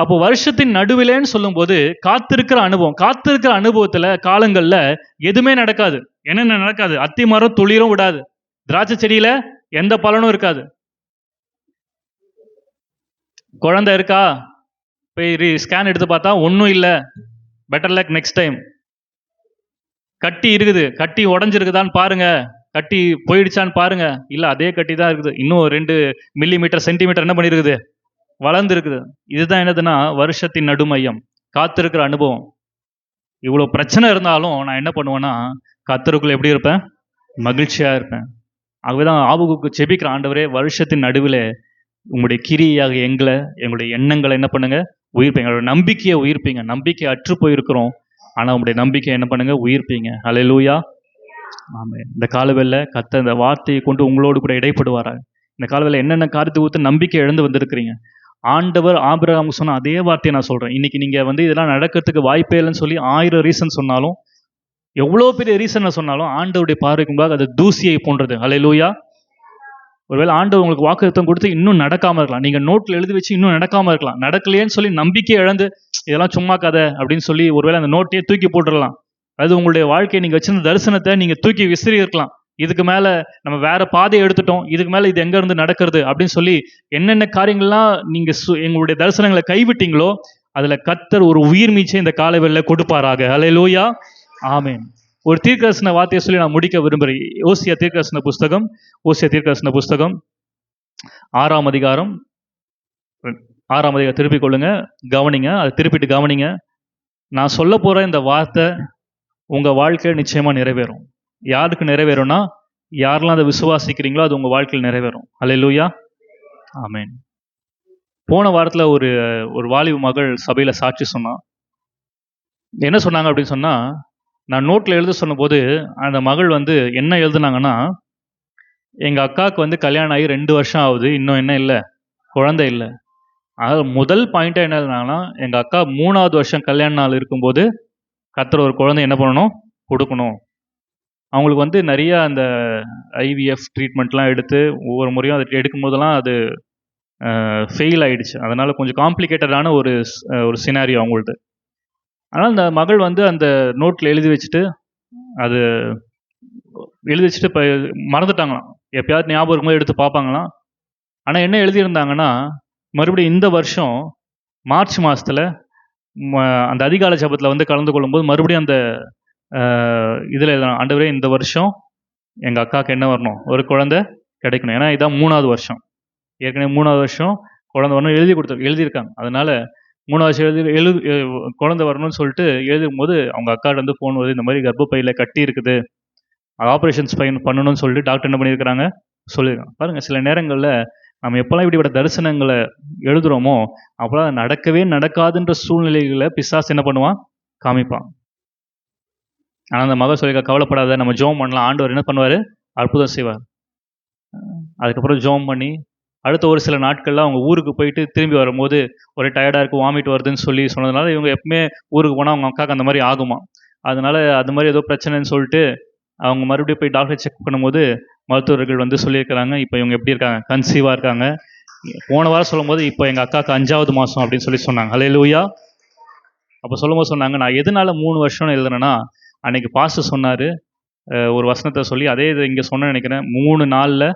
அப்போ வருஷத்தின் நடுவிலேன்னு சொல்லும்போது காத்திருக்கிற அனுபவத்துல காலங்கள்ல எதுவுமே நடக்காது. என்னென்ன நடக்காது? அத்தி மரம் துளிரும் விடாது, திராட்சை செடியில எந்த பலனும் இருக்காது. குழந்தை இருக்கா, போய் ஸ்கேன் எடுத்து பார்த்தா ஒன்றும் இல்லை, பெட்டர் லக் நெக்ஸ்ட் டைம். கட்டி இருக்குது, கட்டி உடஞ்சிருக்குதான்னு பாருங்க, கட்டி போயிடுச்சான்னு பாருங்க, இல்லை அதே கட்டி தான் இருக்குது, இன்னும் 2 மில்லிமீட்டர் சென்டிமீட்டர் என்ன பண்ணியிருக்குது? வளர்ந்து இருக்குது. இதுதான் என்னதுன்னா வருஷத்தின் நடுமையம், காத்திருக்கிற அனுபவம். இவ்வளோ பிரச்சனை இருந்தாலும் நான் என்ன பண்ணுவேன்னா கர்த்தருக்குள்ள எப்படி இருப்பேன்? மகிழ்ச்சியா இருப்பேன். ஆகவேதான் ஆபகுக்கு ஜெபிக்கிற, ஆண்டவரே வருஷத்தின் நடுவில் உங்களுடைய கிரியாக எங்களுடைய எண்ணங்களை என்ன பண்ணுங்க? உயிர்ப்பீங்க. எங்களோட நம்பிக்கையை உயிர்ப்பீங்க. நம்பிக்கை அற்று போயிருக்கிறோம், ஆனால் உங்களுடைய நம்பிக்கை என்ன பண்ணுங்க? உயிர்ப்பீங்க. அல்லேலூயா. ஆமென். இந்த காலவெளியில் கர்த்தர் இந்த வார்த்தையை கொண்டு உங்களோடு கூட இடைப்படுவாராக. இந்த காலவெளியில் என்னென்ன காரியத்தை ஊற்று நம்பிக்கை இழந்து வந்திருக்கிறீங்க, ஆண்டவர் ஆபிரகாம் சொன்ன அதே வார்த்தையை நான் சொல்கிறேன். இன்னைக்கு நீங்கள் வந்து இதெல்லாம் நடக்கிறதுக்கு வாய்ப்பே இல்லைன்னு சொல்லி 1000 ரீசன் சொன்னாலும், எவ்வளோ பெரிய ரீசனை சொன்னாலும் ஆண்டவருடைய பார்வைக்கு முன்பாக அது தூசியை போன்றது. அல்லேலூயா. ஒருவேளை ஆண்டவர் உங்களுக்கு வாக்குத்தத்தம் கொடுத்து இன்னும் நடக்காமல் இருக்கலாம், நீங்கள் நோட்டில் எழுதி வச்சு இன்னும் நடக்காமல் இருக்கலாம். நடக்கலையேன்னு சொல்லி நம்பிக்கை இழந்து இதெல்லாம் சும்மா கதை அப்படின்னு சொல்லி ஒருவேளை அந்த நோட்டையே தூக்கி போட்டுடலாம். அது உங்களுடைய வாழ்க்கையை, நீங்கள் வச்சிருந்த தரிசனத்தை நீங்கள் தூக்கி விசிறி இருக்கலாம். இதுக்கு மேலே நம்ம வேற பாதையை எடுத்துட்டோம், இதுக்கு மேலே இது எங்கேருந்து நடக்கிறது அப்படின்னு சொல்லி என்னென்ன காரியங்கள்லாம் நீங்கள் எங்களுடைய தரிசனங்களை கைவிட்டீங்களோ அதில் கர்த்தர் ஒரு உயிர் மீச்சை இந்த காலவெளியில் கொடுப்பாராக. அல்லேலூயா. ஆமென். ஒரு தீர்க்கதரிசன வார்த்தையை சொல்லி நான் முடிக்க விரும்புகிறேன். ஓசியா தீர்க்கதரிசன புஸ்தகம் 6ஆம் அதிகாரம் திருப்பிக் கொள்ளுங்க, கவனிங்க. அதை திருப்பிட்டு கவனிங்க. நான் சொல்ல போகிற இந்த வார்த்தை உங்கள் வாழ்க்கையில் நிச்சயமாக நிறைவேறும். யாருக்கு நிறைவேறும்னா, யாரெல்லாம் அதை விசுவாசிக்கிறீங்களோ அது உங்கள் வாழ்க்கையில் நிறைவேறும். அல்லேலூயா. ஆமென். போன வாரத்தில் ஒரு வாலிப மகள் சபையில் சாட்சி சொன்னான். என்ன சொன்னாங்க அப்படின்னு சொன்னால், நான் நோட்டில் எழுத சொன்னபோது அந்த மகள் வந்து என்ன எழுதுனாங்கன்னா, எங்கள் அக்காவுக்கு வந்து கல்யாணம் ஆகி 2 வருஷம் ஆகுது, இன்னும் என்ன இல்லை, குழந்தை இல்லை. அதாவது முதல் பாயிண்ட்டாக என்ன எழுதுனாங்கன்னா, எங்கள் அக்கா 3ஆவது வருஷம் கல்யாண நாள் இருக்கும்போது கர்த்தர் ஒரு குழந்தை என்ன பண்ணணும்? கொடுக்கணும். அவங்களுக்கு வந்து நிறைய அந்த ஐவிஎஃப் ட்ரீட்மெண்ட்லாம் எடுத்து ஒவ்வொரு முறையும் அதை எடுக்கும் போதெல்லாம் அது ஃபெயில் ஆகிடுச்சு. அதனால் கொஞ்சம் காம்ப்ளிகேட்டடான ஒரு சினாரியோ அவங்கள்ட்ட. ஆனால் அந்த மகள் வந்து அந்த நோட்டில் எழுதி வச்சுட்டு இப்போ மறந்துட்டாங்களாம். எப்பயாவது ஞாபகம் இருக்கும்போது எடுத்து பார்ப்பாங்களாம். ஆனால் என்ன எழுதியிருந்தாங்கன்னா, மறுபடியும் இந்த வருஷம் மார்ச் மாதத்தில் அந்த அதிகாலை ஜபத்தில் வந்து கலந்து கொள்ளும்போது மறுபடியும் அந்த இதில் எழுதணும், ஆண்டவரே இந்த வருஷம் எங்கள் அக்காவுக்கு என்ன வரணும்? ஒரு குழந்தை கிடைக்கணும். ஏன்னா இதான் 3ஆவது வருஷம். ஏற்கனவே 3ஆவது வருஷம் குழந்தை வரணும் எழுதியிருக்காங்க. அதனால் 3ஆவது வருஷம் குழந்தை வரணும்னு சொல்லிட்டு எழுதும்போது அவங்க அக்காட்ட வந்து ஃபோன் வருது, இந்த மாதிரி கர்ப்பப்பையில் கட்டி இருக்குது, ஆப்ரேஷன்ஸ் பண்ணணும்னு சொல்லிட்டு டாக்டர் என்ன பண்ணியிருக்கிறாங்க? சொல்லியிருக்காங்க. பாருங்கள், சில நேரங்களில் நம்ம எப்போல்லாம் இப்படிப்பட்ட தரிசனங்களை எழுதுகிறோமோ அப்போலாம் நடக்கவே நடக்காதுன்ற சூழ்நிலைகளை பிசாசு என்ன பண்ணுவான்? காமிப்பான். ஆனால் அந்த மகள் சொல்லிக்க, கவலைப்படாத, நம்ம ஜோம் பண்ணலாம், ஆண்டவர் என்ன பண்ணுவார்? அற்புதம் செய்வார். அதுக்கப்புறம் ஜோம் பண்ணி அடுத்த ஒரு சில நாட்களில் அவங்க ஊருக்கு போயிட்டு திரும்பி வரும்போது ஒரே டயர்டாக இருக்குது, வாமிட் வருதுன்னு சொன்னதுனால இவங்க எப்பவுமே ஊருக்கு போனால் அவங்க அக்காவுக்கு அந்த மாதிரி ஆகுமா. அதனால அது மாதிரி ஏதோ பிரச்சனைன்னு சொல்லிட்டு அவங்க மறுபடியும் போய் டாக்டர் செக் பண்ணும்போது மருத்துவர்கள் வந்து சொல்லியிருக்கிறாங்க, இப்போ இவங்க எப்படி இருக்காங்க, கன்சீவாக இருக்காங்க. போன வாரம் சொல்லும்போது இப்போ எங்கள் அக்காவுக்கு 5வது மாதம் அப்படின்னு சொல்லி சொன்னாங்க. ஹல்லேலூயா. அப்போ சொல்லும்போது சொன்னாங்க, நான் எதனால 3 வருஷம்னு எழுதுனேன்னா, அன்னைக்கு பாஸ்டர் சொன்னார், ஒரு வசனத்தை சொல்லி அதே இது இங்கே சொன்ன நினைக்கிறேன், 3 நாளில்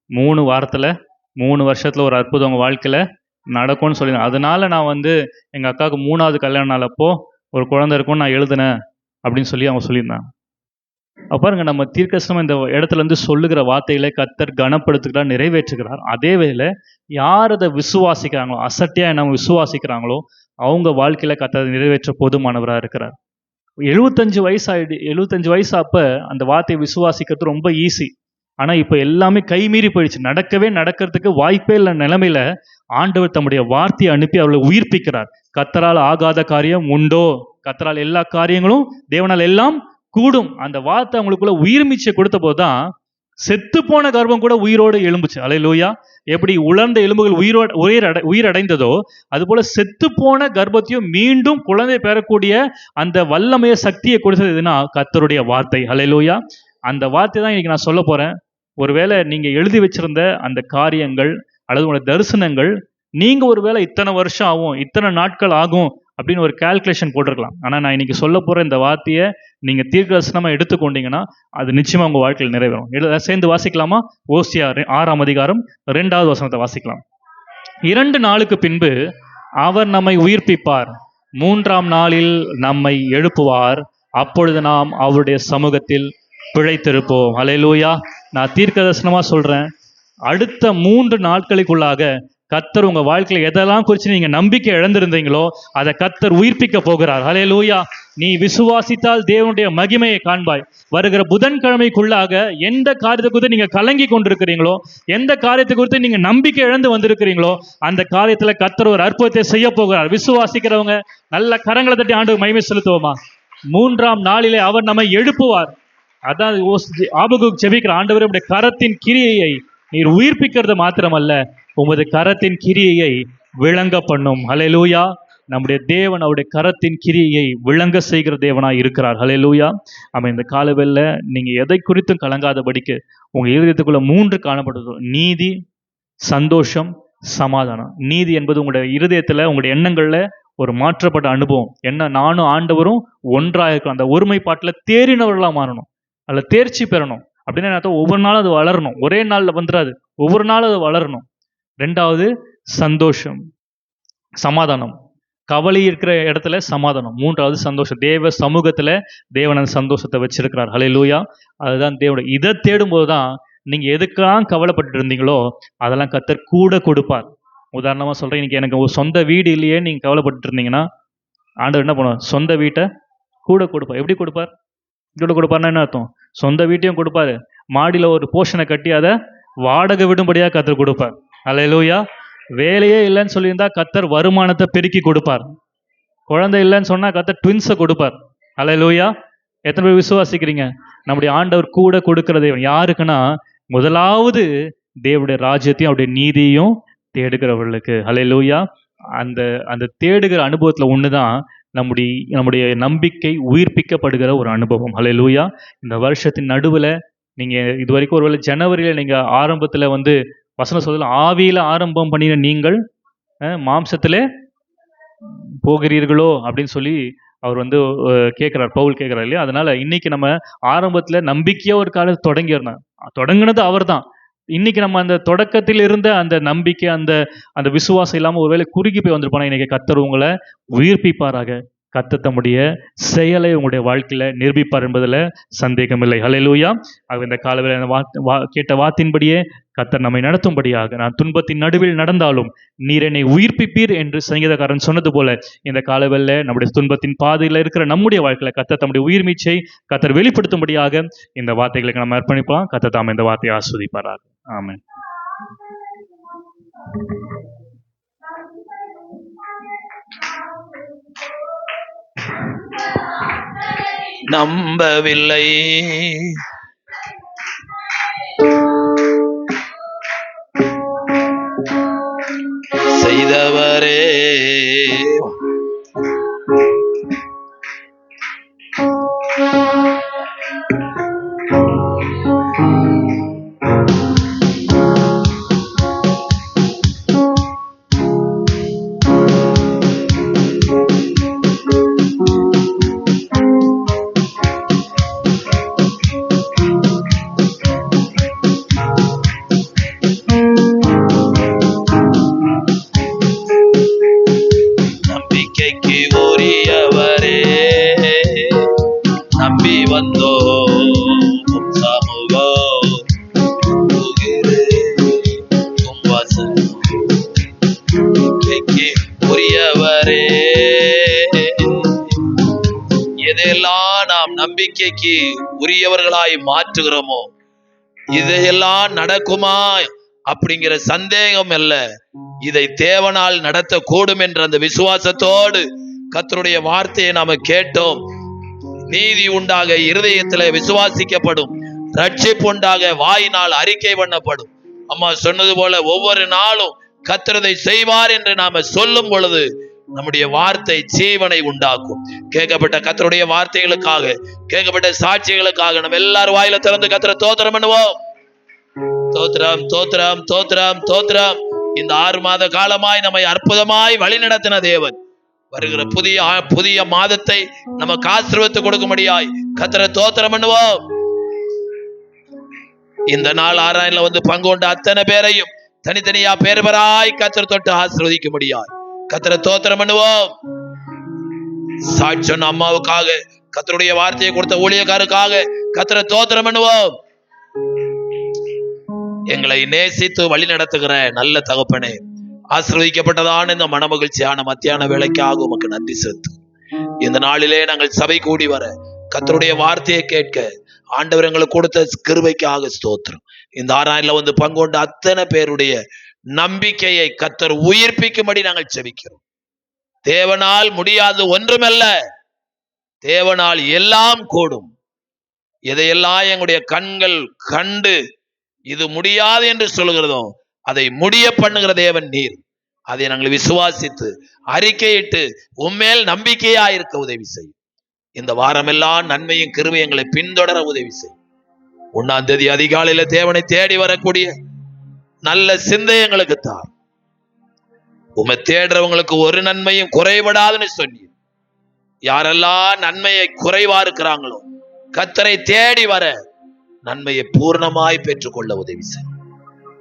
3 வாரத்தில் 3 வருஷத்தில் ஒரு அற்புதம் உங்கள் வாழ்க்கையில் நடக்கும்னு சொல்லி, அதனால நான் வந்து எங்கள் அக்காவுக்கு 3வது கல்யாண நாள் அப்போ ஒரு குழந்தை இருக்கும்னு நான் எழுதினேன் அப்படின்னு சொல்லி அவங்க சொல்லியிருந்தாங்க. அப்போ பாருங்க, நம்ம தீர்க்கதரிசனம் இந்த இடத்துல இருந்து சொல்லுகிற வார்த்தைகளை கர்த்தர் கனப்படுத்துகிறார், நிறைவேற்றுகிறார். அதே வேளை யார் அதை விசுவாசிக்கிறாங்களோ, அசட்டியாக நம்ம விசுவாசிக்கிறாங்களோ, அவங்க வாழ்க்கையில கர்த்தர் நிறைவேற்ற போதுமானவராக இருக்கிறார். 75 வயசாயிடு, 75 வயசு அப்போ அந்த வார்த்தையை விசுவாசிக்கிறது ரொம்ப ஈஸி. ஆனால் இப்போ எல்லாமே கைமீறி போயிடுச்சு, நடக்கிறதுக்கு வாய்ப்பே இல்லை நிலைமையில ஆண்டவர் தம்முடைய வார்த்தையை அனுப்பி அவர்களை உயிர்ப்பிக்கிறார். கர்த்தரால் ஆகாத காரியம் உண்டோ? கர்த்தரால் எல்லா காரியங்களும் தேவனால் எல்லாம் கூடும். அந்த வார்த்தை அவங்களுக்குள்ள உயிர்மீச்சை கொடுத்த போதுதான் செத்து போன கர்ப்பம் கூட உயிரோடு எழும்புச்சு. அல்லேலூயா. எப்படி உலர்ந்த எலும்புகள் உயிரடைந்ததோ அதுபோல செத்து போன கர்ப்பத்தையும் மீண்டும் குழந்தை பெறக்கூடிய அந்த வல்லமைய சக்தியை கொடுத்தது எதுனா கர்த்தருடைய வார்த்தை. அல்லேலூயா. அந்த வார்த்தை தான் இன்னைக்கு நான் சொல்ல போறேன். ஒருவேளை நீங்க எழுதி வச்சிருந்த அந்த காரியங்கள் அல்லது உங்களோட தரிசனங்கள், நீங்க ஒருவேளை இத்தனை வருஷம் ஆகும், இத்தனை நாட்கள் ஆகும் அப்படின்னு ஒரு கால்குலேஷன் போட்டிருக்கலாம். ஆனால் நான் இன்னைக்கு சொல்ல போற இந்த வார்த்தையை நீங்க தீர்க்கதரிசனமா எடுத்துக்கொண்டீங்கன்னா அது நிச்சயமா உங்க வாழ்க்கையில் நிறைவேறும். சேர்ந்து வாசிக்கலாமா? ஓசியா 6ஆம் அதிகாரம் 2வது வசனத்தை வாசிக்கலாம். 2 நாளுக்கு பின்பு அவர் நம்மை உயிர்ப்பிப்பார், 3ஆம் நாளில் நம்மை எழுப்புவார், அப்பொழுது நாம் அவருடைய சமூகத்தில் பிழைத்திருப்போம். அல்லேலூயா. நான் தீர்க்கதரிசனமா சொல்றேன், அடுத்த 3 நாட்களுக்குள்ளாக கர்த்தர் உங்க வாழ்க்கையில எதெல்லாம் குறித்து நீங்க நம்பிக்கை இழந்திருந்தீங்களோ அதை கர்த்தர் உயிர்ப்பிக்க போகிறார். ஹல்லேலூயா. நீ விசுவாசித்தால் தேவனுடைய மகிமையை காண்பாய். வருகிற புதன்கிழமைக்குள்ளாக எந்த காரியத்தை குறித்து நீங்க கலங்கி கொண்டிருக்கிறீங்களோ, எந்த காரியத்தை குறித்து நீங்க நம்பிக்கை இழந்து வந்திருக்கிறீங்களோ, அந்த காரியத்துல கர்த்தர் ஒரு அற்புதத்தை செய்ய போகிறார். விசுவாசிக்கிறவங்க நல்ல கரங்களை தட்டி ஆண்டவருக்கு மகிமை செலுத்துவோமா? 3ஆம் நாளிலே அவர் நம்மை எழுப்புவார். அதான் ஆபகுக் ஜெபிக்கிற, ஆண்டவரே உம்முடைய கரத்தின் கிரியையை நீர் உயிர்ப்பிக்கிறது மாத்திரமல்ல, உமது கரத்தின் கிரியையை விளங்க பண்ணும். ஹல்லேலூயா. நம்முடைய தேவன் அவருடைய கரத்தின் கிரியையை விளங்க செய்கிற தேவனாய் இருக்கிறார். ஹல்லேலூயா. ஆமாம். இந்த காலவெல்ல நீங்க எதை குறித்தும் கலங்காதபடிக்கு உங்க இருதயத்துக்குள்ள 3 காணப்படுது: நீதி, சந்தோஷம், சமாதானம். நீதி என்பது உங்களுடைய இருதயத்துல, உங்களுடைய எண்ணங்கள்ல ஒரு மாற்றப்பட்ட அனுபவம். என்ன, நானும் ஆண்டவரும் ஒன்றாக இருக்கணும், அந்த ஒருமைப்பாட்டில் தேறினவர்களாக மாறணும், அதில் தேர்ச்சி பெறணும். அப்படின்னு அர்த்தம், ஒவ்வொரு நாளும் அது வளரணும். ஒரே நாளில் வந்துடாது, ஒவ்வொரு நாளும் அது வளரணும். 2வது சந்தோஷம், சமாதானம். கவலை இருக்கிற இடத்துல சமாதானம். 3வது சந்தோஷம். தேவ சமூகத்துல தேவன் அந்த சந்தோஷத்தை வச்சிருக்கிறார். ஹல்லேலூயா. அதுதான் தேவன். இதை தேடும்போது தான் நீங்க எதுக்கெல்லாம் கவலைப்பட்டு இருந்தீங்களோ அதெல்லாம் கர்த்தர் கூட கொடுப்பார். உதாரணமா சொல்றேன், இன்னைக்கு எனக்கு ஒரு சொந்த வீடு இல்லையே நீங்க கவலைப்பட்டு இருந்தீங்கன்னா ஆண்டவர் என்ன பண்ணுவார்? சொந்த வீட்டை கூட கொடுப்பார். எப்படி கொடுப்பார்? கூட கொடுப்பார்னா என்ன அர்த்தம்? சொந்த வீட்டையும் கொடுப்பாரு, மாடியில் ஒரு போர்ஷனை கட்டி அதை வாடகை விடும்படியாக கர்த்தர் கொடுப்பார். அல்லேலூயா. வேலையே இல்லைன்னு சொல்லியிருந்தா கர்த்தர் வருமானத்தை பெருக்கி கொடுப்பார். குழந்தை இல்லைன்னு சொன்னா கர்த்தர் ட்வின்ஸை கொடுப்பார். அல்லேலூயா. எத்தனை பேர் விசுவாசிக்கிறீங்க? நம்முடைய ஆண்டவர் கூட கொடுக்கிற தேவன். யாருக்குன்னா, முதலாவது தேவனுடைய ராஜ்யத்தையும் அவருடைய நீதியையும் தேடுகிறவர்களுக்கு. அல்லேலூயா. அந்த அந்த தேடுகிற அனுபவத்துல ஒண்ணுதான் நம்முடைய நம்பிக்கை உயிர்ப்பிக்கப்படுகிற ஒரு அனுபவம். ஹல்லேலூயா. இந்த வருஷத்தின் நடுவுல நீங்க இது வரைக்கும் ஒருவேளை ஜனவரியில நீங்க ஆரம்பத்துல வந்து வசனம் சொல்லலாம், ஆவியில ஆரம்பம் பண்ணின நீங்கள் மாம்சத்திலே போகிறீர்களோ அப்படின்னு சொல்லி அவர் வந்து கேட்கிறார், பவுல் கேட்கிறார் இல்லையா? அதனால இன்னைக்கு நம்ம ஆரம்பத்துல நம்பிக்கையா ஒரு காலத்தை தொடங்கினது அவர் தான். இன்னைக்கு நம்ம அந்த தொடக்கத்தில் இருந்த அந்த நம்பிக்கை, அந்த அந்த விசுவாசம் இல்லாமல் ஒருவேளை குறுகி போய் வந்திருப்பானா, இன்னைக்கு கர்த்தர் உங்களை உயிர்ப்பிப்பாராக. கர்த்தர் தம்முடைய செயலை உங்களுடைய வாழ்க்கையில நிரூபிப்பார் என்பதில் சந்தேகமில்லை. ஹல்லேலூயா. ஆக இந்த காலவேளை கேட்ட வார்த்தையின்படியே கர்த்தர் நம்மை நடத்தும்படியாக, நான் துன்பத்தின் நடுவில் நடந்தாலும் நீர் என்னை உயிர்ப்பிப்பீர் என்று சங்கீதக்காரன் சொன்னது போல, இந்த காலவேளை நம்முடைய துன்பத்தின் பாதையில் இருக்கிற நம்முடைய வாழ்க்கையில கர்த்தர் தம்முடைய உயிர் மீச்சை கர்த்தர் வெளிப்படுத்தும்படியாக இந்த வார்த்தைகளுக்கு நம்ம அர்ப்பணிப்போம். கர்த்தர் தாம் இந்த வார்த்தையை ஆஸ்வதிப்பாராக. ஆமென். நம்பவில்லை செய்தவரே, நம்பிக்கைக்கு உரியவர்களாய் மாற்றுகிறோமோ, இதையெல்லாம் நடக்குமா அப்படிங்கிற சந்தேகம் அல்ல, இதை தேவனால் நடத்தக்கூடும் என்ற அந்த விசுவாசத்தோடு கர்த்தருடைய வார்த்தையை நாம கேட்டோம். நீதி உண்டாக இருதயத்துல விசுவாசிக்கப்படும், ரட்சிப்பு உண்டாக வாயினால் அறிக்கை பண்ணப்படும். அம்மா சொன்னது போல ஒவ்வொரு நாளும் கர்த்தரை செய்வார் என்று நாம சொல்லும் பொழுது நம்முடைய வார்த்தை ஜீவனை உண்டாக்கும். கேட்கப்பட்ட கர்த்தருடைய வார்த்தைகளுக்காக, கேட்கப்பட்ட சாட்சிகளுக்காக நம்ம எல்லாரும் வாயில திறந்து கர்த்தரை ஸ்தோத்திரம் பண்ணுவோம். ஸ்தோத்திரம், ஸ்தோத்திரம், ஸ்தோத்திரம், ஸ்தோத்திரம். இந்த 6 மாத காலமாய் நம்மை அற்புதமாய் வழி நடத்தின தேவன் வருகிற புதிய மாதத்தை நமக்கு ஆசீர்வாதத்தை கொடுக்கும்படியாய் கர்த்தரை ஸ்தோத்திரம் பண்ணுவோம். இந்த நாள் ஆராய்ச்சில வந்து பங்கு கொண்ட அத்தனை பேரையும் தனித்தனியா பேர்பராய் கர்த்தர் தொட்டு ஆசீர்வதிக்கும்படியாய் கர்த்தரை ஸ்தோத்திரம் பண்ணுவோம். சாட்சி சொன்ன அம்மாவுக்காக, கர்த்தருடைய வார்த்தையை கொடுத்த ஊழியக்காருக்காக கர்த்தரை ஸ்தோத்திரம் பண்ணுவோம். எங்களை நேசித்து வழி நடத்துகிற நல்ல தகப்பனே, ஆசீர்வதிக்கப்பட்டதான இந்த மனமகிழ்ச்சியான மத்தியான வேலைக்காக உமக்கு நன்றி செலுத்து. இந்த நாளிலே நாங்கள் சபை கூடி வர, கர்த்தருடைய வார்த்தையை கேட்க ஆண்டவர் எங்களுக்கு கொடுத்த கிருபைக்காக ஸ்தோத்திரம். இந்த ஆராய்ச்சில வந்து பங்கு கொண்ட அத்தனை பேருடைய நம்பிக்கையை கர்த்தர் உயிர்ப்பிக்கும்படி நாங்கள் செபிக்கிறோம். தேவனால் முடியாது ஒன்றுமல்ல, தேவனால் எல்லாம் கூடும். எதையெல்லாம் எங்களுடைய கண்கள் கண்டு இது முடியாது என்று சொல்லுகிறதோ அதை முடிய பண்ணுகிற தேவன் நீர். அதை நாங்கள் விசுவாசித்து அறிக்கையிட்டு உம்மேல் நம்பிக்கையா இருக்க உதவி செய்யும். இந்த வாரமெல்லாம் நன்மையும் கிருபையும் எங்களை பின்தொடர உதவி செய்யும். 1ஆம் தேதி அதிகாலையில தேவனை தேடி வரக்கூடிய நல்ல சிந்தை எங்களுக்கு தான். உம்மை தேடுறவங்களுக்கு ஒரு நன்மையும் குறைபடாதுன்னு சொல்லி, யாரெல்லாம் நன்மையை குறைவா இருக்கிறாங்களோ கர்த்தரை தேடி வர நன்மையை பூர்ணமாய் பெற்றுக்கொள்ள உதவி செய்யும்.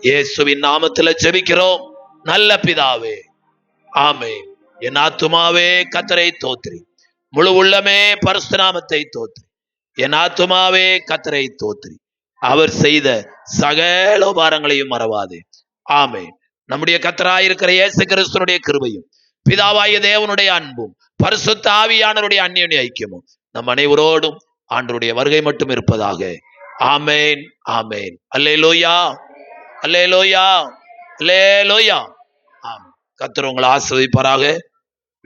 இயேசுவின் நாமத்துல ஜெபிக்கிறோம் நல்ல பிதாவே, ஆமென். என் ஆத்துமாவே கர்த்தரை ஸ்தோத்திரி, முழு உள்ளமே பரிசுத்த நாமத்தை ஸ்தோத்திரி. என் ஆத்துமாவே கர்த்தரை ஸ்தோத்திரி, அவர் செய்த சகல உபகாரங்களையும் மறவாதே. ஆமென். நம்முடைய கர்த்தராயிருக்கிற இயேசு கிறிஸ்துவினுடைய கிருபையும், பிதாவாகிய தேவனுடைய அன்பும், பரிசுத்த ஆவியானவருடைய அந்யோன்ய ஐக்கியமும் நம் அனைவரோடும் ஆண்டவருடைய வருகை மட்டும் இருப்பதாக. ஆமென், ஆமென். அல்லேலூயா, அல்லேலூயா, அல்லேலூயா. ஆமென். கர்த்தர் உங்களை ஆசீர்வதிப்பாராக.